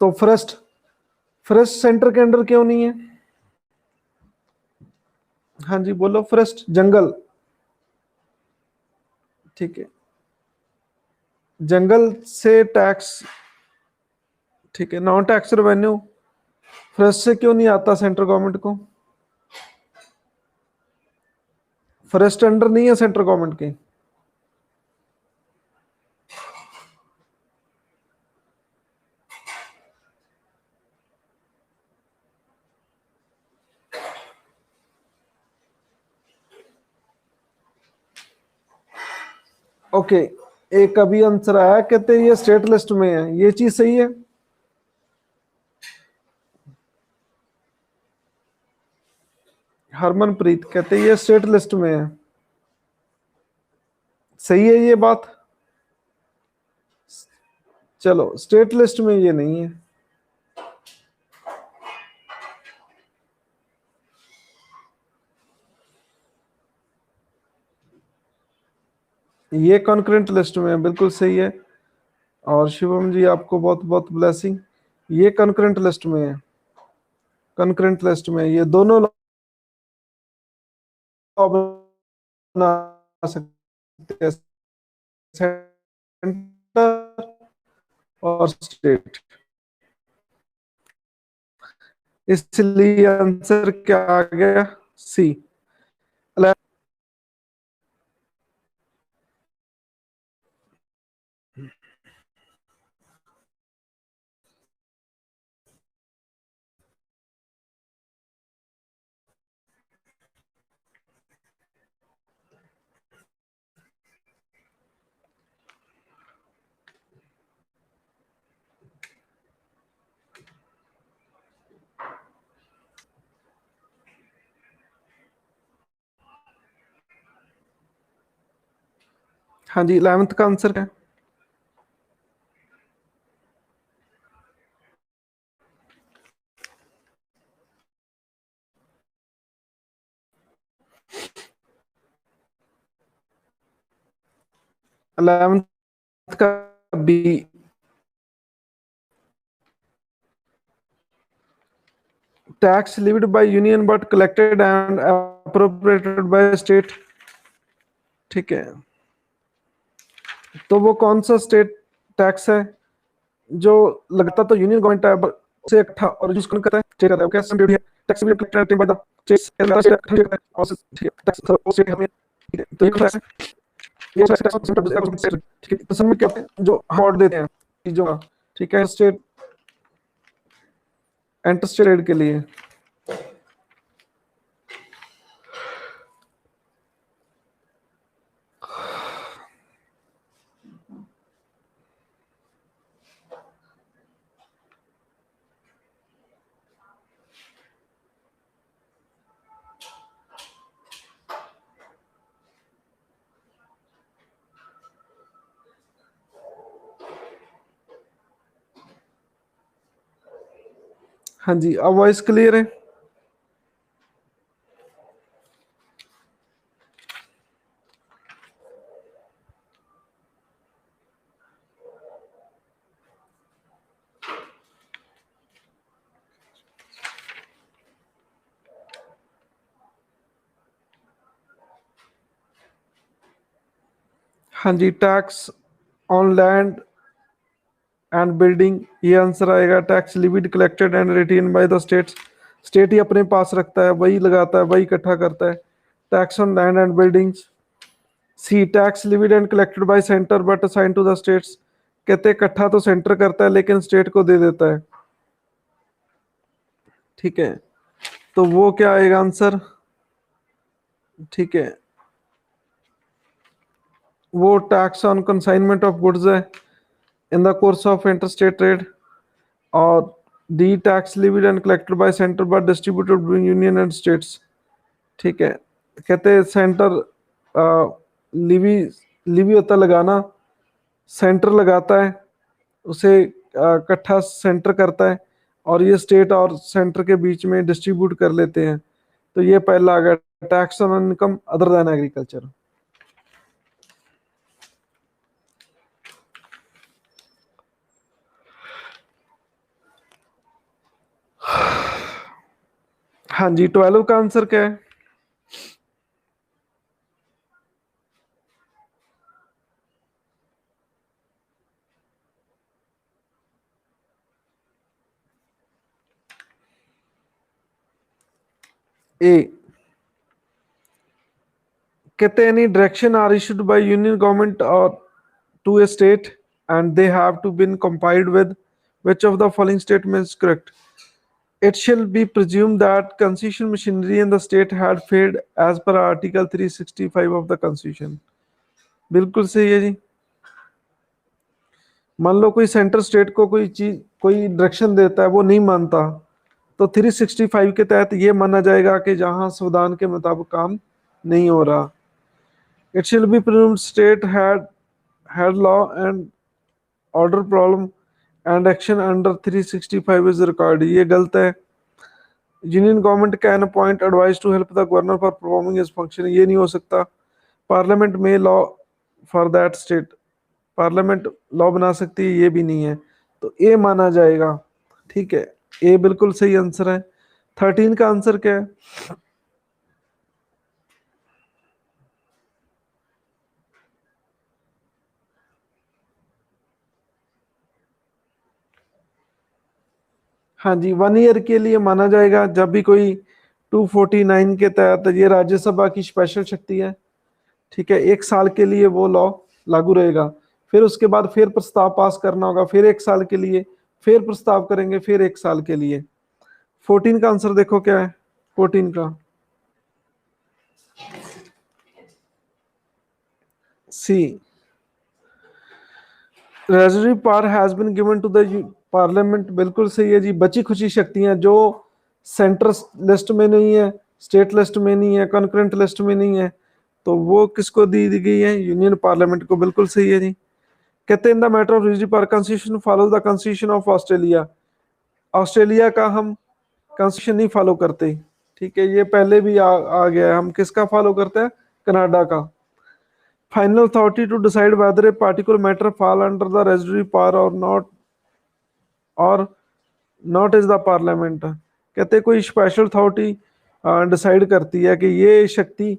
तो फॉरेस्ट, फॉरेस्ट सेंटर के अंडर क्यों नहीं है? हाँ जी बोलो, फॉरेस्ट जंगल, ठीक है। जंगल से टैक्स, ठीक है, नॉन टैक्स रेवेन्यू फॉरेस्ट से क्यों नहीं आता सेंट्रल गवर्नमेंट को? फॉरेस्ट अंडर नहीं है सेंट्रल गवर्नमेंट के? ओके, एक अभी आंसर आया, कहते हैं ये स्टेट लिस्ट में है, ये चीज सही है? हरमनप्रीत कहते हैं ये स्टेट लिस्ट में है, सही है ये बात? चलो, स्टेट लिस्ट में ये नहीं है। ये कॉन्करेंट लिस्ट में है, बिल्कुल सही है। और शिवम जी आपको बहुत बहुत ब्लेसिंग, ये कॉन्करेंट लिस्ट में है, कॉन्करेंट लिस्ट में ये दोनों लॉ बना सकते हैं, सेंटर और स्टेट। इसलिए आंसर क्या आ गया? सी। हाँ जी, 11th का आंसर क्या है? इलेवेंथ का B. Tax levied by union but collected and appropriated by state, ठीक है। तो वो कौन सा स्टेट टैक्स है जो लगता तो यूनियन गवर्नमेंट है but उसे इकट्ठा और यूज कौन करता है? स्टेट करता है। कैसे ड्यूटी है? टैक्स भी कलेक्टेड बाय द स्टेट, ठीक है, टैक्स वो स्टेट हमें, ठीक है। तो ये टैक्स है, ये टैक्स, ठीक है। तो सब में क्या होते हैं जो हम देते हैं चीजों का, ठीक है, स्टेट एंटर स्टेट के लिए। हाँ जी, अब वॉइस क्लियर है? हाँ जी, tax on land and building, ये आंसर आएगा। Tax levied collected and retained by the states, state ही अपने पास रखता है, वही लगाता है, वही इकट्ठा करता है। Tax on land and buildings. C, tax levied and collected by centre but assign to the states, कहते हैं इकट्ठा तो सेंटर करता है लेकिन स्टेट को दे देता है, ठीक है। तो वो क्या आएगा आंसर, ठीक है, वो tax on consignment of goods है in the course of interstate trade, और D tax levied and collected by centre but distributed between union and states. ठीक है, कहते हैं सेंटर लिवी, लिवी होता है लगाना, सेंटर लगाता है उसे, इकट्ठा सेंटर करता है, और ये स्टेट और सेंटर के बीच में डिस्ट्रीब्यूट कर लेते हैं। तो ये पहला आ गया, tax on income other than agriculture. हाँ जी, 12 का आंसर क्या है? ए, कहते हैं any direction are issued by union government or to a state and they have to been complied with, which of the following statements is correct? It shall be presumed that constitution machinery in the state had failed as per article 365 of the constitution। बिल्कुल सही है जी। मान लो कोई सेंटर स्टेट को कोई चीज, कोई डायरेक्शन देता है, वो नहीं मानता, तो 365 के तहत ये माना जाएगा कि जहां संविधान के मुताबिक काम नहीं हो रहा। It shall be presumed state had law and order problem and action under 365 is required। ये गलत है। Union government can appoint advice to help the governor for performing his function, ये नहीं हो सकता। पार्लियामेंट में law for that state, parliament law बना सकती है, ये भी नहीं है, तो ए माना जाएगा। ठीक है, ए बिल्कुल सही आंसर है। 13 का आंसर क्या है? हाँ जी, 1 ईयर के लिए माना जाएगा। जब भी कोई 249 के तहत, ये राज्यसभा की स्पेशल शक्ति है, ठीक है, 1 साल के लिए वो लॉ लागू रहेगा। फिर उसके बाद फिर प्रस्ताव पास करना होगा, फिर 1 साल के लिए, फिर प्रस्ताव करेंगे, फिर 1 साल के लिए। 14 का आंसर देखो क्या है? 14 का C, residuary power has been given to the parliament, बिल्कुल सही है जी। बची खुची शक्तियां जो सेंटर लिस्ट में नहीं है, स्टेट लिस्ट में नहीं है, कॉन्करेंट लिस्ट में नहीं है, तो वो किसको दी गई है? यूनियन पार्लियामेंट को, बिल्कुल सही है जी। कहते हैं in the matter of residuary power constitution follow the constitution of Australia, Australia का हम कॉन्स्टिट्यूशन नहीं फॉलो करते। ठीक है, ये पहले भी आ गया है। हम किसका फॉलो करते हैं? कनाडा का। Final authority to decide whether a particular matter fall under the residuary power or not is the parliament. कहते कोई स्पेशल अथॉरिटी डिसाइड करती है कि ये शक्ति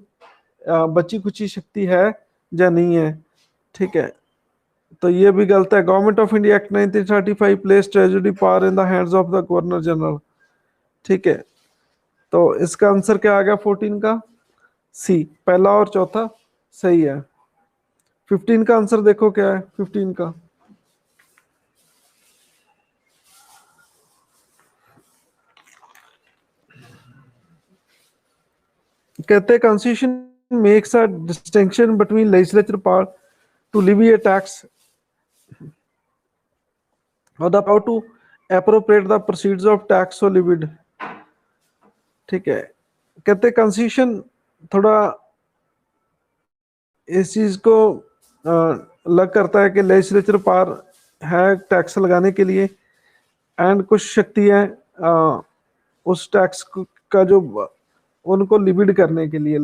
बची कुची शक्ति है या नहीं है। ठीक है, तो ये भी गलत है। Government of India act 1935 place treasury power in the hands of the governor general. ठीक है, तो इसका आंसर क्या आ गया 14 का? सी, पहला और चौथा सही है। 15 का आंसर देखो क्या है? 15 का कहते हैं constitution makes a distinction between legislature power to levy a tax और the power to appropriate the proceeds of tax और लिविड। ठीक है, कहते हैं कॉन्स्टिट्यूशन थोड़ा इस चीज को अलग करता है कि लेजिस्लेचर पावर है टैक्स लगाने के लिए, एंड कुछ शक्तियां उस टैक्स का जो उनको लिमिट करने के लिए।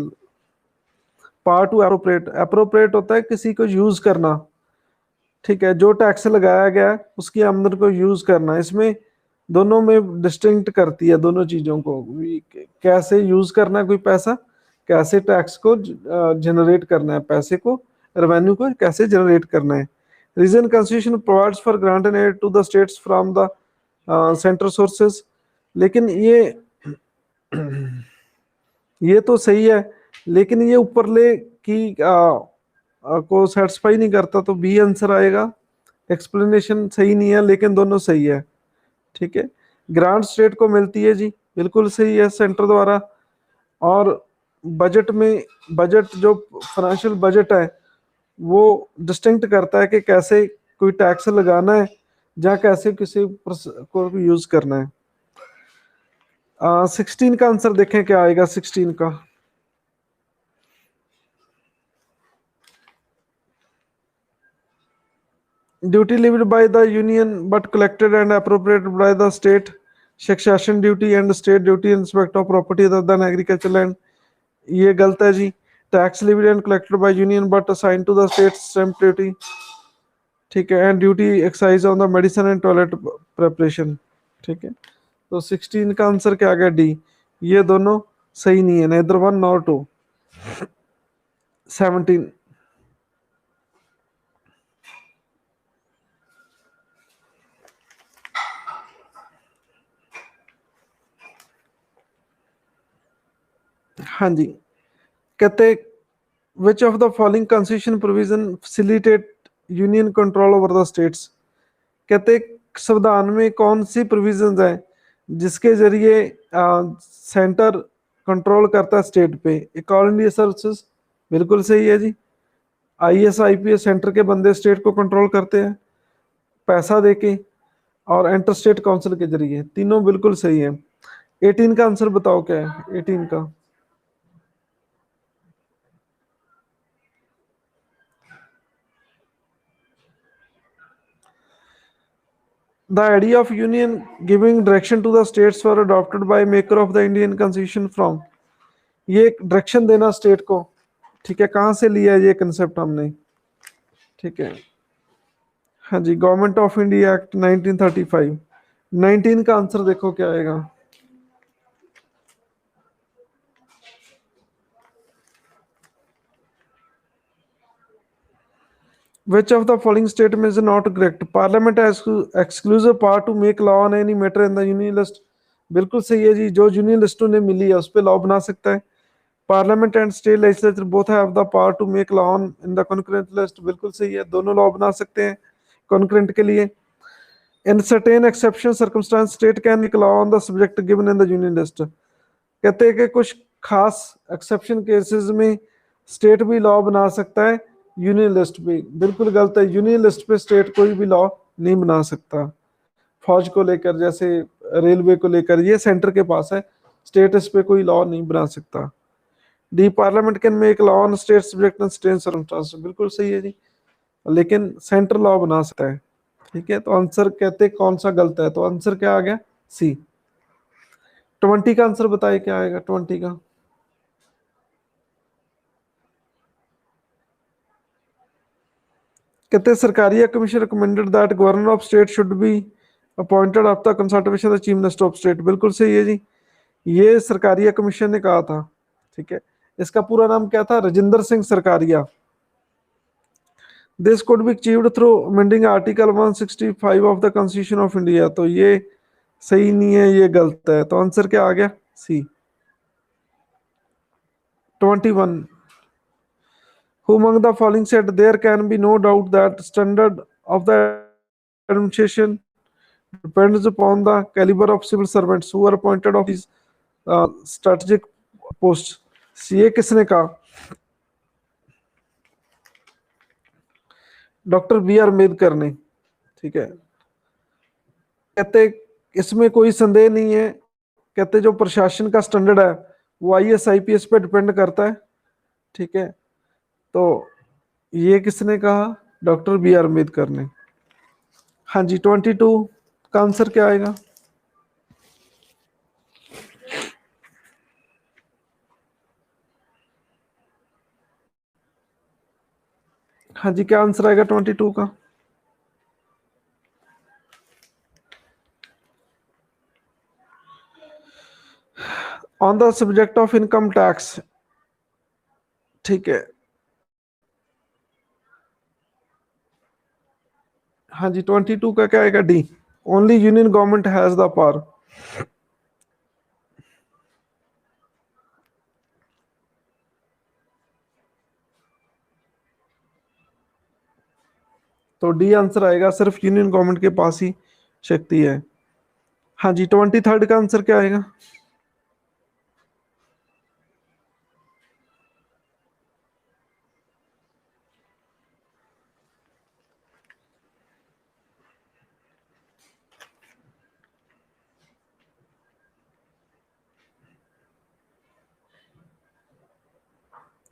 पावर टू एप्रोप्रिएट, एप्रोप्रिएट होता है किसी को यूज करना। ठीक है, जो टैक्स लगाया गया है उसकी आमदन को यूज करना। इसमें दोनों में डिस्टिंक्ट करती है दोनों चीजों को, कैसे यूज करना है कोई पैसा, कैसे टैक्स को जनरेट करना है, पैसे को, रेवेन्यू को कैसे जनरेट करना है। Reason constitution provides for grant and aid to the states from the central sources. लेकिन ये तो सही है, लेकिन ये ऊपरले की को सेटिस्फाई नहीं करता, तो बी आंसर आएगा। एक्सप्लेनेशन सही नहीं है, लेकिन दोनों सही है। ठीक है, ग्रांट स्टेट को मिलती है जी, बिल्कुल सही है, सेंटर द्वारा। और बजट में, बजट जो फाइनेंशियल बजट है वो डिस्टिंक्ट करता है कि कैसे कोई टैक्स लगाना है या कैसे किसी को यूज करना है। 16 का आंसर देखें क्या आएगा 16 का। Duty levied by the union but collected and appropriated by the state, succession duty and state duty in respect of property other than agriculture land, ये गलत है जी। Tax levied and collected by union but assign to the state stamp duty, ठीक है, and duty excise on the medicine and toilet preparation, ठीक है। तो 16 का आंसर क्या आ गया, डी। ये दोनों सही नहीं है, नेदर वन नॉर टू। 17। हाँ जी, कहते विच of the following constitution provision facilitate union control over the states, कहते संविधान में कौन सी प्रोविजंस है जिसके जरिए सेंटर कंट्रोल करता है स्टेट पे। एक ऑल इंडिया सर्विसेज, बिल्कुल सही है जी। आईएएस आईपीएस सेंटर के बंदे स्टेट को कंट्रोल करते हैं पैसा देके, और इंटर स्टेट काउंसिल के जरिए, तीनों बिल्कुल सही है। 18 का आंसर बताओ क्या है 18 का। The idea of union giving direction to the states were adopted by maker of the Indian Constitution from, ये डायरेक्शन देना स्टेट को, ठीक है, कहाँ से लिया है ये कंसेप्ट हमने, ठीक है। हाँ जी, गवर्नमेंट ऑफ इंडिया एक्ट 1935। 19 का आंसर देखो क्या आएगा। Which of the following statement is not correct? Parliament has exclusive power to make law on any matter in the union list, बिल्कुल सही है जी, जो यूनियन लिस्टों ने मिली है उस पर लॉ बना सकता है। Parliament and state legislature both have the power to make law on in the concurrent list, बिल्कुल सही है, दोनों लॉ बना सकते हैं कॉन्करेंट के लिए। In certain exception circumstance state can make law on the subject given in the union list, कहते हैं कि कुछ खास एक्सेप्शन केसेस में स्टेट भी लॉ बना सकता है यूनियन लिस्ट पे, बिल्कुल गलत है, यूनियन लिस्ट पे स्टेट कोई भी लॉ नहीं बना सकता। फौज को लेकर, जैसे रेलवे को लेकर, ये सेंटर के पास है, स्टेट इस पे कोई लॉ नहीं बना सकता। दी parliament can make law on state subject and state circumstance, बिल्कुल सही है जी, लेकिन सेंटर लॉ बना सकता है, ठीक है। तो आंसर कहते कौन सा गलत है, तो आंसर क्या आ गया, सी। 20 का आंसर बताइए क्या आएगा 20 का। कहते Sarkaria commission recommended that governor of state should be appointed after consultation the chief minister of state, बिल्कुल सही है जी, ये सरकारिया कमीशन ने कहा था, ठीक है। इसका पूरा नाम क्या था, Rajendra Singh Sarkaria. This could be achieved through amending article 165 of the constitution of India, तो ये सही नहीं है, ये गलत है, तो आंसर क्या आ गया, सी। 21। Who among the following said there can be no doubt that standard of the administration depends upon the caliber of civil servants who are appointed of these strategic posts, ये किसने कहा, डॉक्टर बी आर अम्बेडकर ने, ठीक है। कहते इसमें कोई संदेह नहीं है, कहते जो प्रशासन का स्टैंडर्ड है वो आईएएस आईपीएस पे डिपेंड करता है, ठीक है। तो ये किसने कहा, डॉक्टर बी आर अम्बेडकर ने। हाँ जी, 22 का आंसर क्या आएगा। हाँ जी, क्या आंसर आएगा 22 का। On the subject of income tax, ठीक है। हाँ जी, 22 का क्या आएगा, D. Only union government has the power, तो डी आंसर आएगा, सिर्फ यूनियन गवर्नमेंट के पास ही शक्ति है। हाँ जी, 23 का आंसर क्या आएगा।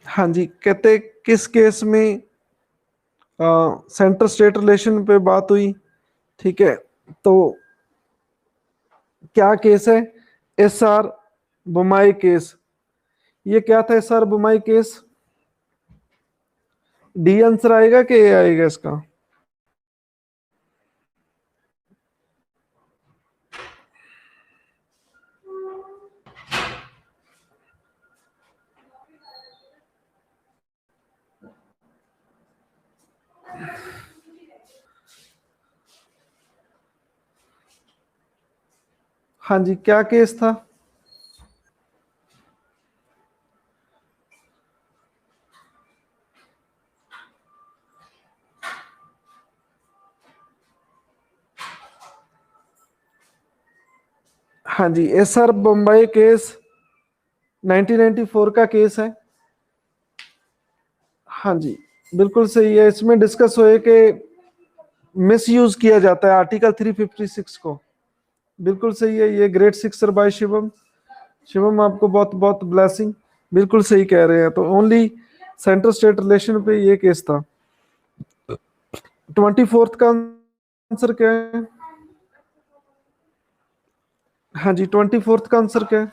हाँ जी, कहते किस केस में सेंटर स्टेट रिलेशन पे बात हुई, ठीक है। तो क्या केस है? S R Bommai case. ये क्या था S R Bommai case? D answer आएगा कि ए आएगा इसका? हाँ जी, क्या केस था? हाँ जी, एस आर बम्बई केस 1994 का केस है। हाँ जी, बिल्कुल सही है। इसमें डिस्कस हुए कि मिस यूज किया जाता है आर्टिकल 356 को। बिल्कुल सही है, ये great sixer by Shivam. Shivam आपको बहुत बहुत ब्लेसिंग। बिल्कुल सही कह रहे हैं। तो ओनली सेंटर स्टेट रिलेशन पे ये केस था। 24th का आंसर क्या है? हाँ जी, 24th का आंसर क्या है?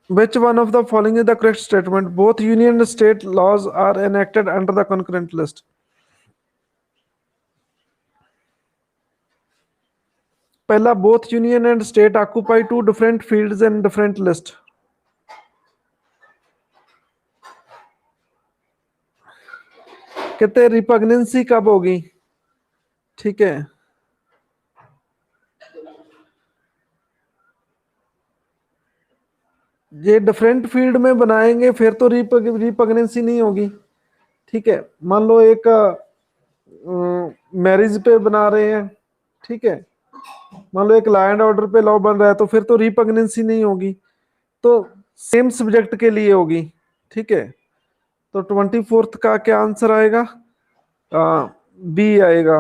Which one of the following is the correct statement? Both union and state laws are enacted under the concurrent list. पहला, both union and state occupy two different fields and different list. कहते रिपग्नेंसी कब होगी, ठीक है। ये डिफरेंट फील्ड में बनाएंगे फिर तो रिपग्नेंसी नहीं होगी, ठीक है। मान लो एक मैरिज पे बना रहे हैं, ठीक है। मान लो एक लैंड ऑर्डर पे लॉ बन रहा है तो फिर तो रिपग्नेंसी नहीं होगी, तो सेम सब्जेक्ट के लिए होगी, ठीक है। तो 24th का क्या आंसर आएगा? बी आएगा।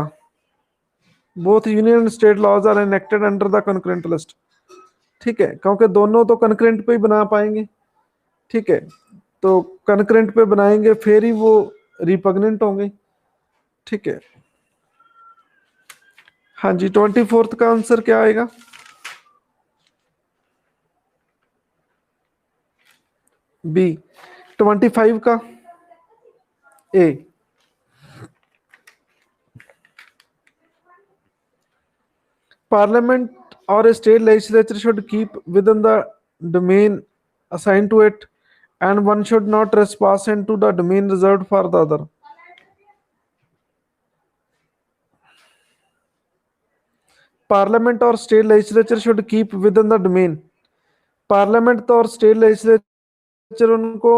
Both union state laws are enacted under the concurrent list, ठीक है, क्योंकि दोनों तो कंकरेंट पे ही बना पाएंगे, ठीक है। तो कंकरेंट पे बनाएंगे फिर ही वो रिपग्नेंट होंगे, ठीक है। हाँ जी, 24th का आंसर क्या आएगा? बी। 25 का ए। Parliament or a state legislature should keep within the domain assigned to it, and one should not trespass into the domain reserved for the other. Parliament और state legislature should keep with in the domain. Parliament तो और स्टेट लेजिस्लेचर उनको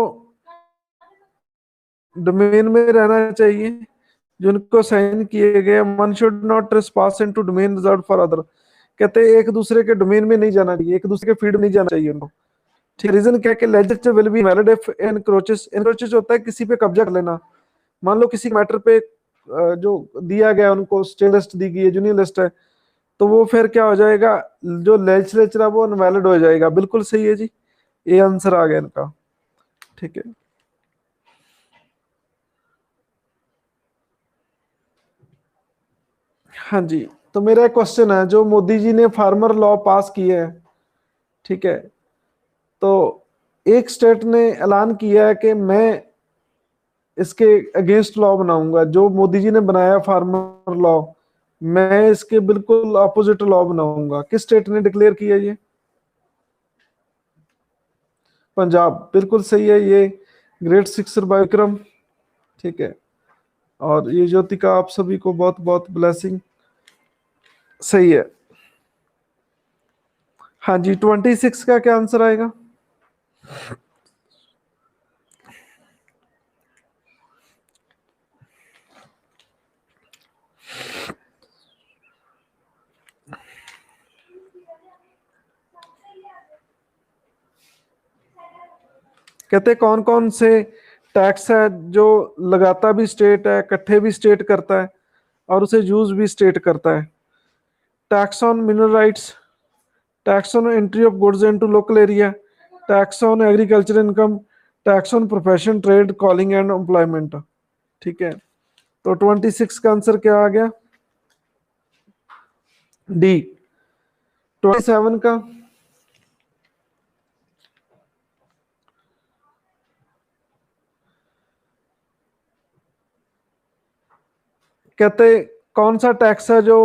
डोमेन में रहना चाहिए जिनको साइन किए गए। One should not trespass into domain reserved for other. कहते हैं एक दूसरे के डोमेन में नहीं जाना चाहिए, एक दूसरे के फील्ड में नहीं जाना चाहिए उनको, ठीक। रीजन क्या है कि legislature will be valid if encroaches. Encroaches होता है किसी पे कब्जा कर लेना। मान लो किसी मैटर पे जो दिया गया उनको स्टेट लिस्ट दी गई है, यूनियन लिस्ट है, तो वो फिर क्या हो जाएगा, जो लेजिस्लेचर है वो इनवैलिड हो जाएगा। बिल्कुल सही है जी, ये आंसर आ गया इनका, ठीक है। हाँ जी, तो मेरा एक क्वेश्चन है, जो मोदी जी ने फार्मर लॉ पास किए है, ठीक है, तो एक स्टेट ने ऐलान किया है कि मैं इसके अगेंस्ट लॉ बनाऊंगा। जो मोदी जी ने बनाया फार्मर लॉ, मैं इसके बिल्कुल अपोजिट लॉ बनाऊंगा। किस स्टेट ने डिक्लेयर किया ये? पंजाब। बिल्कुल सही है, ये ग्रेट सिक्सर बाय विक्रम, ठीक है। और ये ज्योतिका आप सभी को बहुत बहुत ब्लेसिंग। सही है। हाँ जी, 26 का क्या आंसर आएगा? कहते कौन कौन से टैक्स है जो लगाता भी स्टेट है, इकट्ठे भी स्टेट करता है और उसे यूज भी स्टेट करता है। Tax on mineral rights, tax on entry of goods into local area, tax on agriculture income, tax on profession trade calling and employment. ठीक है, तो 26 का आंसर क्या आ गया? डी। 27 का कहते कौन सा टैक्स है जो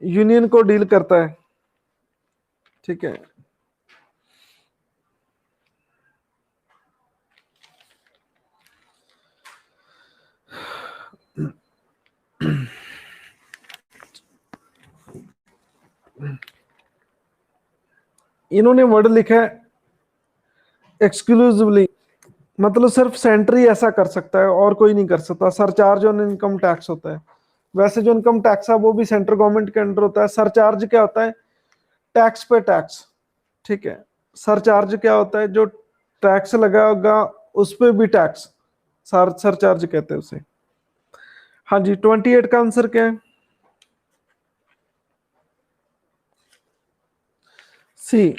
यूनियन को डील करता है? ठीक है, इन्होंने वर्ड लिखा है एक्सक्लूसिवली, मतलब सिर्फ सेंटर ही ऐसा कर सकता है और कोई नहीं कर सकता। सरचार्ज ऑन इनकम टैक्स होता है, वैसे जो इनकम टैक्स है वो भी सेंट्रल गवर्नमेंट के अंडर होता है। सरचार्ज क्या होता है? टैक्स पे टैक्स। ठीक है, सरचार्ज क्या होता है? जो टैक्स लगा होगा उस पे भी टैक्स, सरचार्ज कहते हैं उसे। हाँ जी, 28 का आंसर क्या है? C.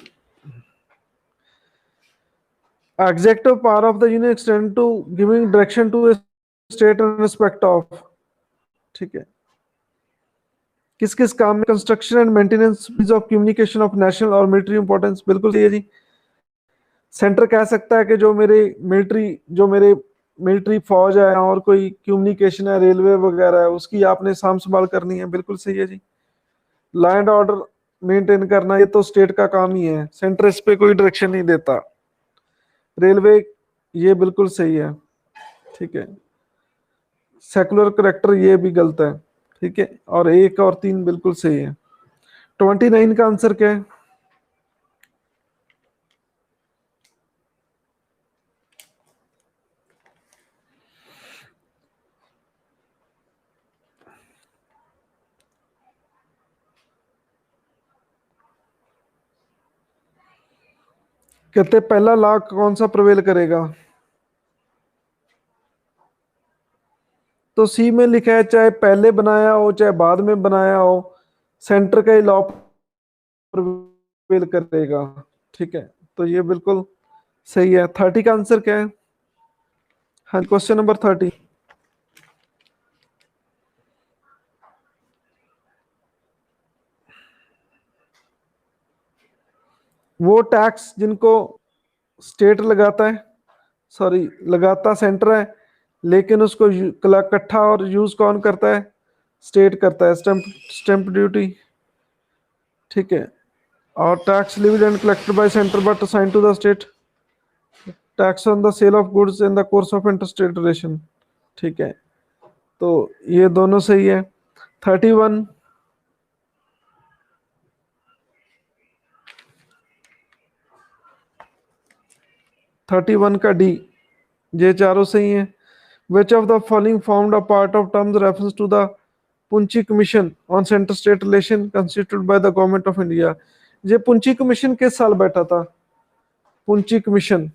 Executive power of the union extend to giving direction to state in respect of. ठीक है, किस किस काम में? Construction and maintenance of communication of national or military importance. बिल्कुल सही है जी। सेंटर कह सकता है कि जो मेरे मिलिट्री फौज है और कोई कम्युनिकेशन है, रेलवे वगैरह है, उसकी आपने साम संभाल करनी है। बिल्कुल सही है जी। लैंड ऑर्डर मेंटेन करना ये तो स्टेट का काम ही है, सेंटर इस पे कोई डायरेक्शन नहीं देता। रेलवे, ये बिल्कुल सही है। ठीक है, सेकुलर करेक्टर ये भी गलत है। ठीक है, और 1 और 3 बिल्कुल सही है। 29 का आंसर क्या है? कहते पहला लॉ कौन सा प्रिवेल करेगा? तो सी में लिखा है चाहे पहले बनाया हो चाहे बाद में बनाया हो, सेंटर का ही लॉ प्रिवेल करेगा। ठीक है, तो ये बिल्कुल सही है। 30 का आंसर क्या है? हाँ, क्वेश्चन नंबर 30। वो टैक्स जिनको स्टेट लगाता है, सॉरी लगाता सेंटर है, लेकिन उसको इकट्ठा और यूज कौन करता है? स्टेट करता है। Stamp stamp duty. ठीक है, और tax levied and collected by centre but assign to the state. Tax on the sale of goods in the course of interstate relation. ठीक है, तो ये दोनों सही है। 31। 31 का डी, ये चारों सही है। Which of the following formed a part of terms reference to the Punchhi commission on centre state relation constituted by the government of India. ये पुंची कमीशन किस साल बैठा था? पुंची कमीशन,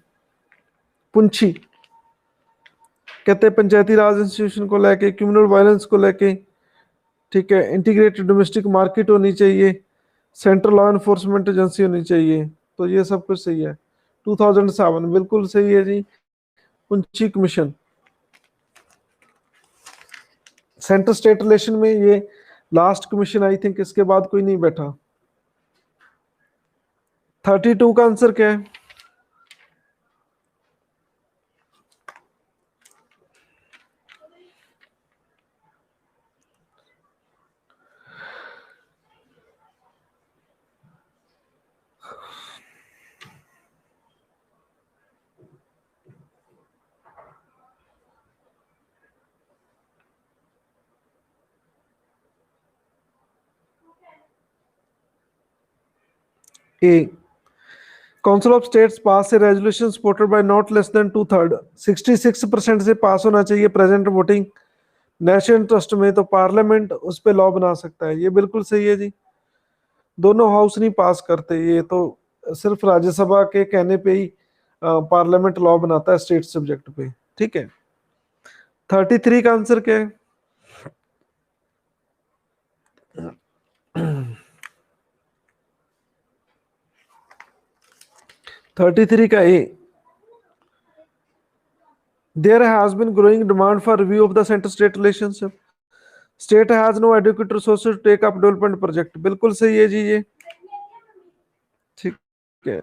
पुंची कहते हैं पंचायती राज इंस्टीट्यूशन को लेके, क्रिमिनल वायलेंस को लेके। ठीक है, इंटीग्रेटेड डोमेस्टिक मार्केट होनी चाहिए, सेंट्रल लॉ एनफोर्समेंट एजेंसी होनी चाहिए। तो ये सब कुछ सही है। 2007 बिल्कुल सही है जी। पुंची कमीशन सेंटर स्टेट रिलेशन में ये लास्ट कमीशन, आई थिंक इसके बाद कोई नहीं बैठा। 32 का आंसर क्या है? A, council of states pass a resolution supported by not less than 2/3, 66% से पास होना चाहिए प्रेजेंट वोटिंग नेशनल ट्रस्ट में, तो पार्लियामेंट उस पर लॉ बना सकता है। ये बिल्कुल सही है जी। दोनों हाउस नहीं पास करते, ये तो सिर्फ राज्यसभा के कहने पे ही पार्लियामेंट लॉ बनाता है स्टेट सब्जेक्ट पे। ठीक है। 33 का आंसर क्या है? 33 का ए, there has been growing demand for review of the center state relationship, state has no adequate resources to take up development project। बिल्कुल सही है जी ये, ठीक है।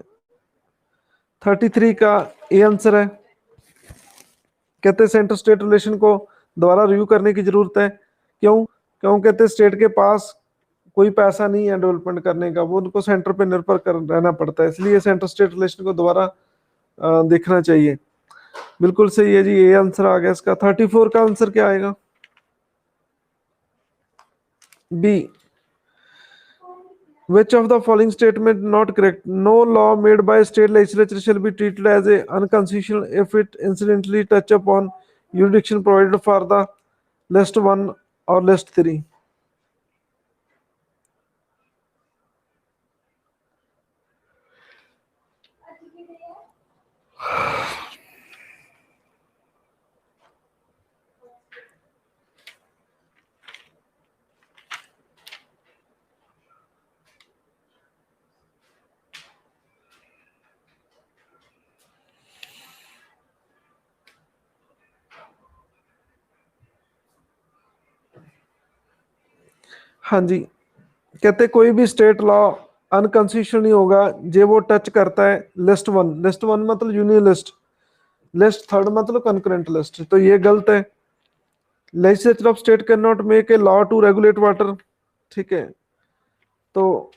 33 का ए आंसर है। कहते हैं सेंटर स्टेट रिलेशन को दोबारा रिव्यू करने की जरूरत है। क्यों? क्यों कहते हैं स्टेट के पास कोई पैसा नहीं है डेवलपमेंट करने का, वो उनको सेंटर पे निर्भर कर रहना पड़ता है, इसलिए सेंटर स्टेट रिलेशन को दोबारा देखना चाहिए। बिल्कुल सही है जी, ये आंसर आ गया इसका। 34 का आंसर क्या आएगा? B, which of the following statement not correct? No law made by state legislature shall be treated as a unconstitutional if it incidentally touch upon jurisdiction provided for the list 1 or list 3। हाँ जी, कहते कोई भी स्टेट लॉ अनकॉन्स्टिट्यूशनल नहीं होगा जे वो टच करता है लिस्ट 1। लिस्ट 1 मतलब यूनियन लिस्ट, लिस्ट 3 मतलब कंकरेंट लिस्ट, तो ये गलत है। Legislature of state can not make a law to regulate water, ठीक है। तो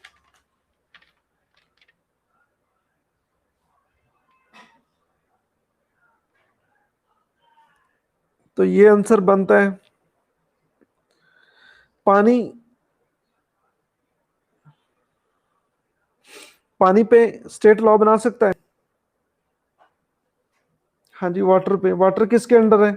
ये आंसर बनता है पानी, पानी पे स्टेट लॉ बना सकता है। हाँ जी, वाटर पे। वाटर किसके अंडर है?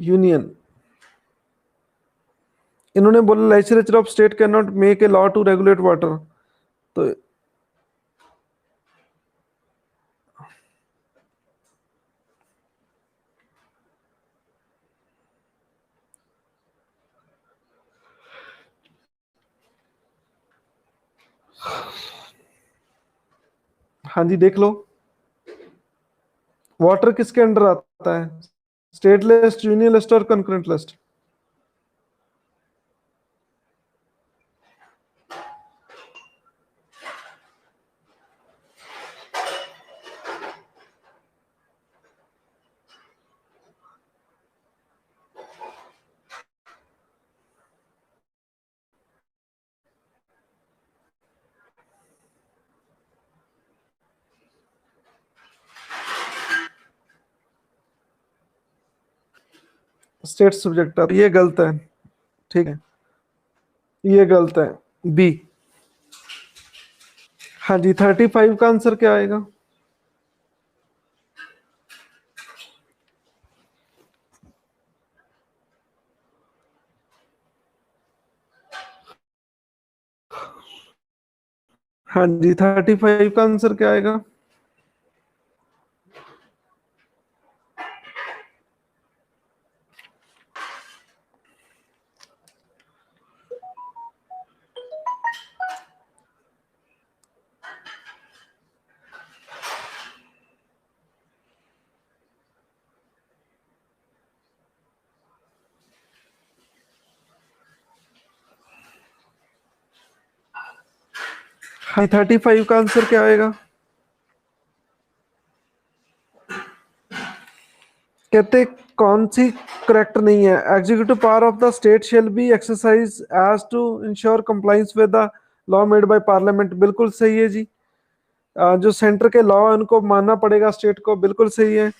यूनियन। इन्होंने बोला legislature of state can not make a law to regulate water, तो हाँ जी देख लो, वाटर किसके अंडर आता है? स्टेट लिस्ट, यूनियन लिस्ट और कंकरेंट लिस्ट। स्टेट सब्जेक्ट है, ये गलत है, ठीक है, ये गलत है, बी। हाँ जी, 35 का आंसर क्या आएगा? हाँ जी, 35 का आंसर क्या आएगा? हाँ, 35 का आंसर क्या आएगा? कहते कौन सी करेक्ट नहीं है? Executive power of the state shall be exercise as to ensure compliance with the law made by parliament. बिल्कुल सही है जी। जो सेंटर के लॉ है उनको मानना पड़ेगा स्टेट को, बिल्कुल सही है।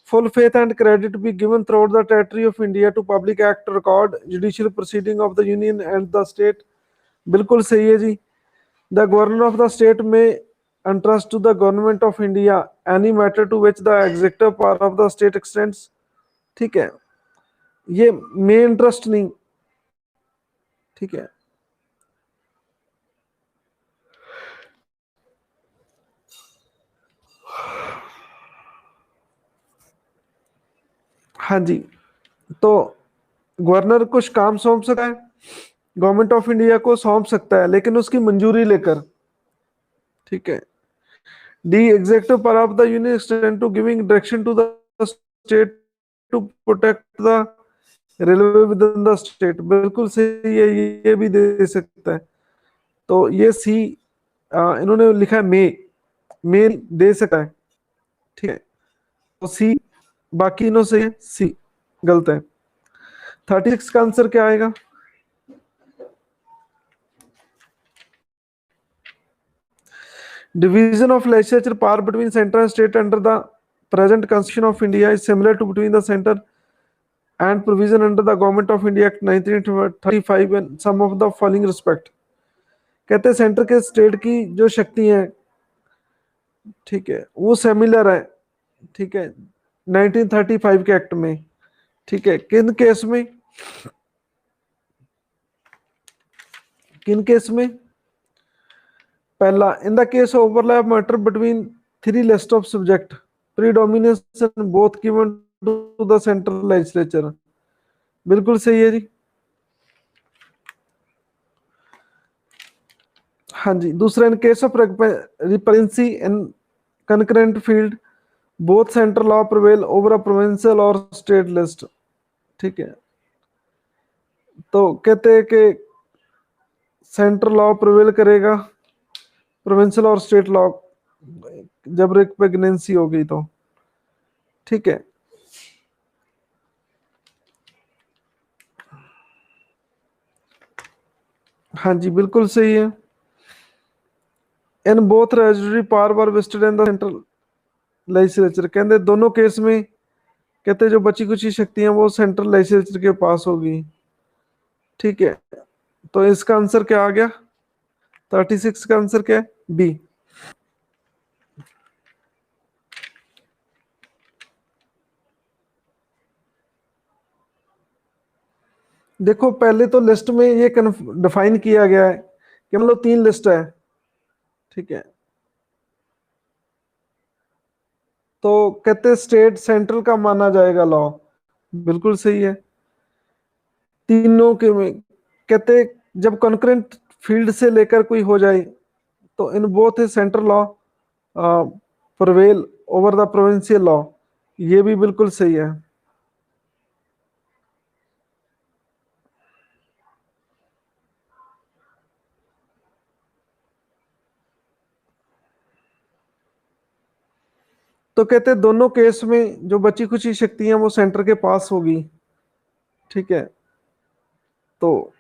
Full faith and credit be given throughout the territory of India to public act record judicial proceeding of the union and the state. बिल्कुल सही है जी। The governor of the state may entrust to the government of India any matter to which the executive power of the state extends, ठीक है। ये में इंटरेस्ट नहीं, ठीक है। हाँ जी, तो गवर्नर कुछ काम सौंप सकता है, गवर्नमेंट ऑफ इंडिया को सौंप सकता है, लेकिन उसकी मंजूरी लेकर। ठीक है। D executive power of the union extend to giving direction to the state to protect the railway within the state, बिल्कुल सही है, ये भी दे सकता है। तो ये सी, इन्होंने लिखा है मे दे सकता है। ठीक है, तो सी, बाकी इन्हों से सी गलत है। 36 का आंसर क्या आएगा? Division of legislature power between center and state under the present Constitution of India is similar to between the center and provision under the Government of India Act 1935 and some of the following respect। कहते हैं सेंटर के स्टेट की जो शक्ति है, ठीक है, वो सिमिलर है। ठीक है, 1935 के एक्ट में। ठीक है, किन केस में? पहला, in the case of overlap matter between three list of subject, predomination both given to the central legislature, बिल्कुल सही है जी। हाँ जी, दूसरा, in case of repugnancy in concurrent field both central law prevail over a provincial और स्टेट लिस्ट। ठीक है, तो कहते हैं कि सेंट्रल लॉ प्रिवेल करेगा प्रोविंशियल और स्टेट लॉ जब रिपरेगनेंसी होगी तो। ठीक है, हाँ जी, बिल्कुल सही है। In both residuary power were vested in the central legislature, कहते दोनों केस में कहते जो बची कुछ शक्तियां वो सेंट्रल लेजिस्लेचर के पास होगी। ठीक है, तो इसका आंसर क्या आ गया? 36 का आंसर क्या है? बी। देखो, पहले तो लिस्ट में ये डिफाइन किया गया है कि मतलब 3 लिस्ट है। ठीक है, तो कहते स्टेट सेंट्रल का माना जाएगा लॉ, बिल्कुल सही है। तीनों के में कहते जब कॉन्करेंट फील्ड से लेकर कोई हो जाए तो in both central law prevail over the provincial law, ये भी बिल्कुल सही है। तो कहते दोनों केस में जो बची खुची शक्तियां वो सेंटर के पास होगी। ठीक है, तो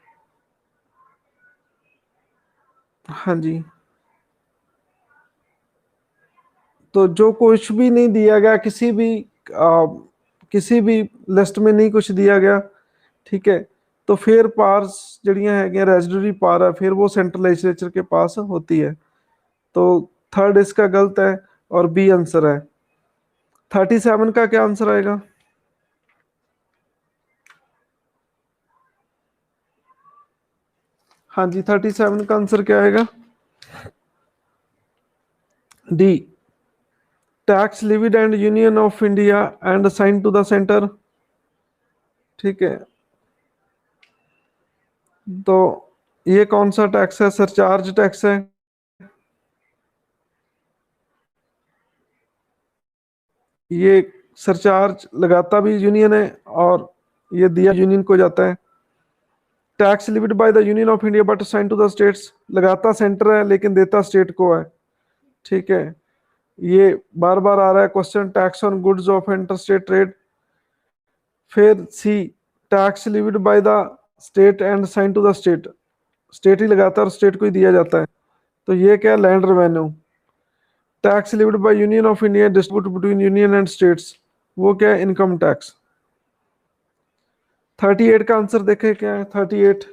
हाँ जी, तो जो कुछ भी नहीं दिया गया किसी भी लिस्ट में नहीं कुछ दिया गया, ठीक है, तो फिर पार्स जड़ियां है रेजिडरी पार है, फिर वो सेंट्रल लेजिस्लेचर के पास होती है। तो थर्ड इसका गलत है और बी आंसर है। 37 का क्या आंसर आएगा? हाँ जी, 37 का आंसर क्या आएगा? D, tax levied and union of India and assign to the centre. ठीक है, तो ये कौन सा टैक्स है? सरचार्ज टैक्स है। ये सरचार्ज लगाता भी यूनियन है और ये दिया यूनियन को जाता है। Tax levied by the union of India but assign to the states, लगाता सेंटर है लेकिन देता स्टेट को है। ठीक है, ये बार बार आ रहा है question, tax on goods of inter state trade. फिर C, tax levied by the state and assign to the state, state ही लगाता है और स्टेट को ही दिया जाता है। तो ये क्या, land revenue. Tax levied by union of India distribute between union and states, वो क्या है? Income tax. 38 का आंसर देखे क्या है? 38।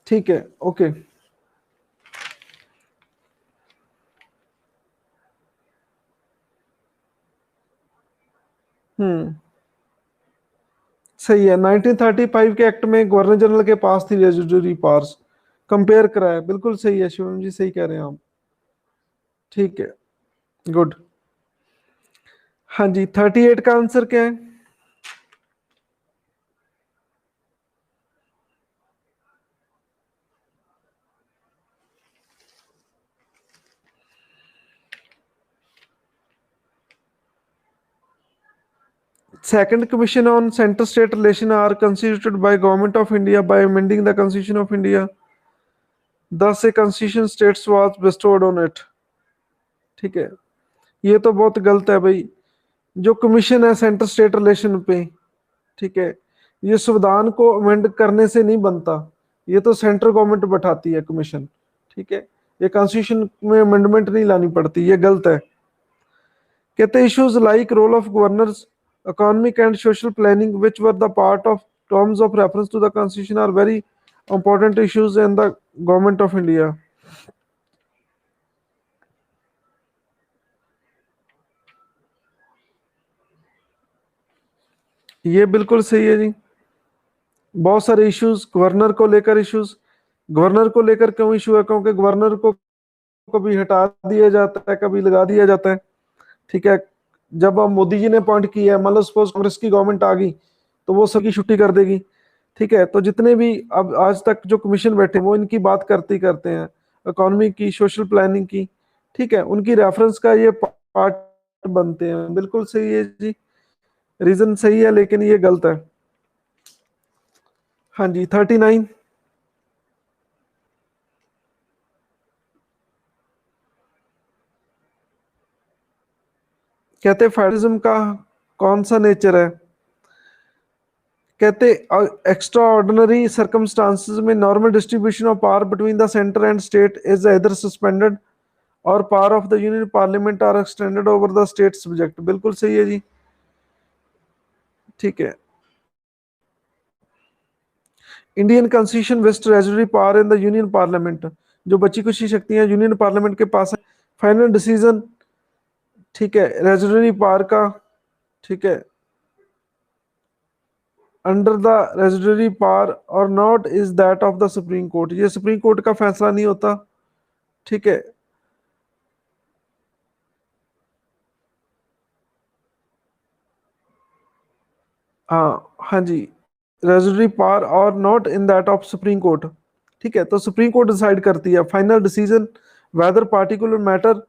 ठीक है, ओके। हम्म सही है। 1935 के एक्ट में गवर्नर जनरल के पास थी रेजिडरी पावर्स, कंपेयर कराया, बिल्कुल सही है शिवम जी, सही कह रहे हैं आप। ठीक है, गुड। हाँ जी, 38 का आंसर क्या है? Second Commission on Center-State Relation are constituted by Government of India by amending the Constitution of India. Thus, a constitution states was bestowed on it. ठीक है, ये तो बहुत गलत है भाई। जो कमीशन है सेंटर स्टेट रिलेशन पे, ठीक है, ये संविधान को अमेंड करने से नहीं बनता, ये तो सेंट्रल गवर्नमेंट बैठाती है कमीशन। ठीक है, ये कॉन्स्टिट्यूशन में अमेंडमेंट नहीं लानी पड़ती, ये गलत है। कहते issues like role of governors, economic and social planning, which were the part of terms of reference to the constitution, are very important issues in the government of India. ये बिल्कुल सही है जी। बहुत सारे इश्यूज गवर्नर को लेकर, इश्यूज गवर्नर को लेकर क्यों इशू है? क्योंकि गवर्नर को कभी हटा दिया जाता है, कभी लगा दिया जाता है। ठीक है, जब अब मोदी जी ने अपॉइंट किया है, मान लो सपोज कांग्रेस की गवर्नमेंट आ गई तो वो सबकी छुट्टी कर देगी। ठीक है, तो जितने भी अब आज तक जो कमीशन बैठे वो इनकी बात करते ही करते हैं, इकोनॉमी की, सोशल प्लानिंग की। ठीक है, उनकी रेफरेंस का ये पार्ट बनते हैं। बिल्कुल सही है जी, रीजन सही है, लेकिन ये गलत है। हाँ जी, 39। कहते फेडरलिज्म का कौन सा नेचर है? कहते एक्स्ट्रा ऑर्डिनरी सर्कमस्टांसेस में normal distribution of power between the centre and state is either suspended or power of the union parliament are extended over the state subject. बिल्कुल सही है जी। ठीक है, Indian constitution vest residuary power in the union parliament, जो बची कुछ शक्तियां यूनियन पार्लियामेंट के पास है। फाइनल डिसीजन, ठीक है, रेजरी पावर का, ठीक है, under the residuary power or not is that of the supreme court, ये सुप्रीम कोर्ट का फैसला नहीं होता। ठीक है, हाँ जी, residuary power or not in that of supreme court. ठीक है, तो सुप्रीम कोर्ट डिसाइड करती है final decision whether particular matter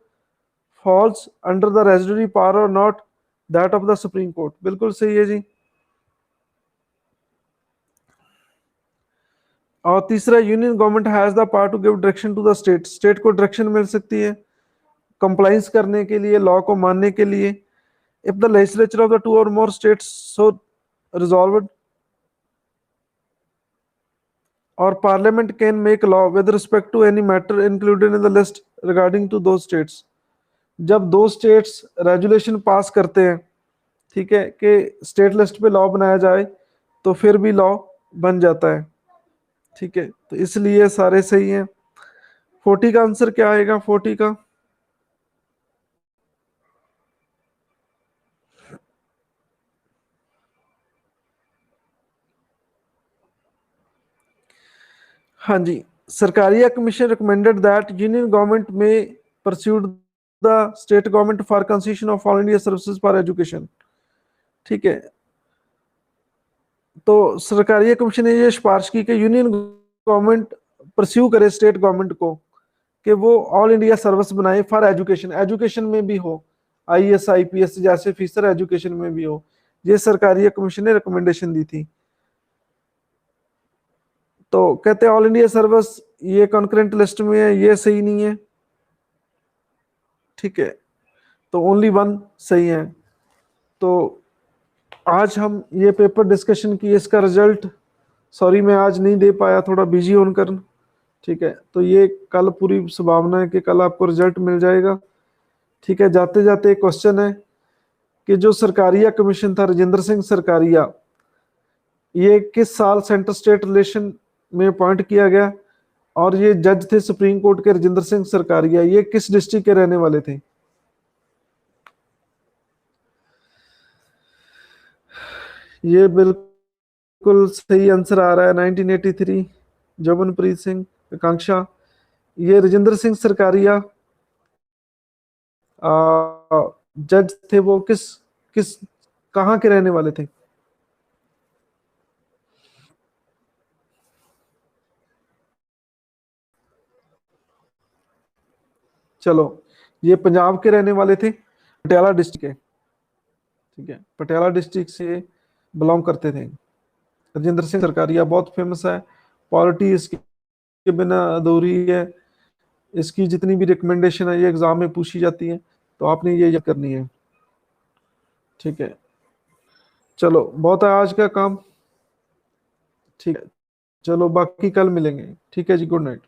falls under the residuary power or not that of the supreme court. बिल्कुल सही है जी। और तीसरा, union government has the power to give direction to the state, state को डायरेक्शन मिल सकती है कंप्लाइंस करने के लिए, लॉ को मानने के लिए। If the legislature of the two or more states so resolved, और parliament can make law with respect to any matter included in the list regarding to दो स्टेट्स। जब दो स्टेट्स रेजुलेशन पास करते हैं, ठीक है, कि स्टेट लिस्ट पे लॉ बनाया जाए, तो फिर भी लॉ बन जाता है। ठीक है, तो इसलिए सारे सही हैं। 40 का आंसर क्या आएगा? 40 का, हाँ जी, Sarkaria commission recommended that union government may pursued the state government for concession of all India services for education. ठीक है, तो सरकारिया कमीशन ने ये सिफारिश की कि यूनियन गवर्नमेंट परस्यू करे स्टेट गवर्नमेंट को कि वो ऑल इंडिया सर्विस बनाए फॉर एजुकेशन, एजुकेशन में भी हो, आईएएस आईपीएस जैसे फीसर एजुकेशन में भी हो। ये सरकारिया कमीशन ने रिकमेंडेशन दी थी। तो कहते हैं ऑल इंडिया सर्विस ये कॉन्करेंट लिस्ट में है, ये सही नहीं है। ठीक है, तो ओनली वन सही है। तो आज हम ये पेपर डिस्कशन की, इसका रिजल्ट सॉरी मैं आज नहीं दे पाया, थोड़ा बिजी होकर। ठीक है, तो ये कल पूरी संभावना है कि कल आपको रिजल्ट मिल जाएगा। ठीक है, जाते जाते एक क्वेश्चन है कि जो सरकारिया कमीशन था राजेंद्र सिंह सरकारिया, ये किस साल सेंटर स्टेट रिलेशन में अपॉइंट किया गया? और ये जज थे सुप्रीम कोर्ट के राजेंद्र सिंह सरकारिया, ये किस डिस्ट्रिक्ट के रहने वाले थे? ये बिल्कुल बिल्कुल सही आंसर आ रहा है 1983। जमनप्रीत सिंह, आकांक्षा। ये राजेंद्र सिंह सरकारिया जज थे, वो किस किस कहाँ के रहने वाले थे? चलो, ये पंजाब के रहने वाले थे, पटियाला डिस्ट्रिक्ट के। ठीक है, पटियाला डिस्ट्रिक्ट से बिलोंग करते थे। राजेंद्र सिंह सरकारिया बहुत फेमस है। पॉलिटी इसके बिना अधूरी है। इसकी जितनी भी रिकमेंडेशन है ये एग्जाम में पूछी जाती है, तो आपने ये याद करनी है। ठीक है, चलो बहुत है आज का काम। ठीक है, चलो बाकी कल मिलेंगे। ठीक है जी, गुड नाइट।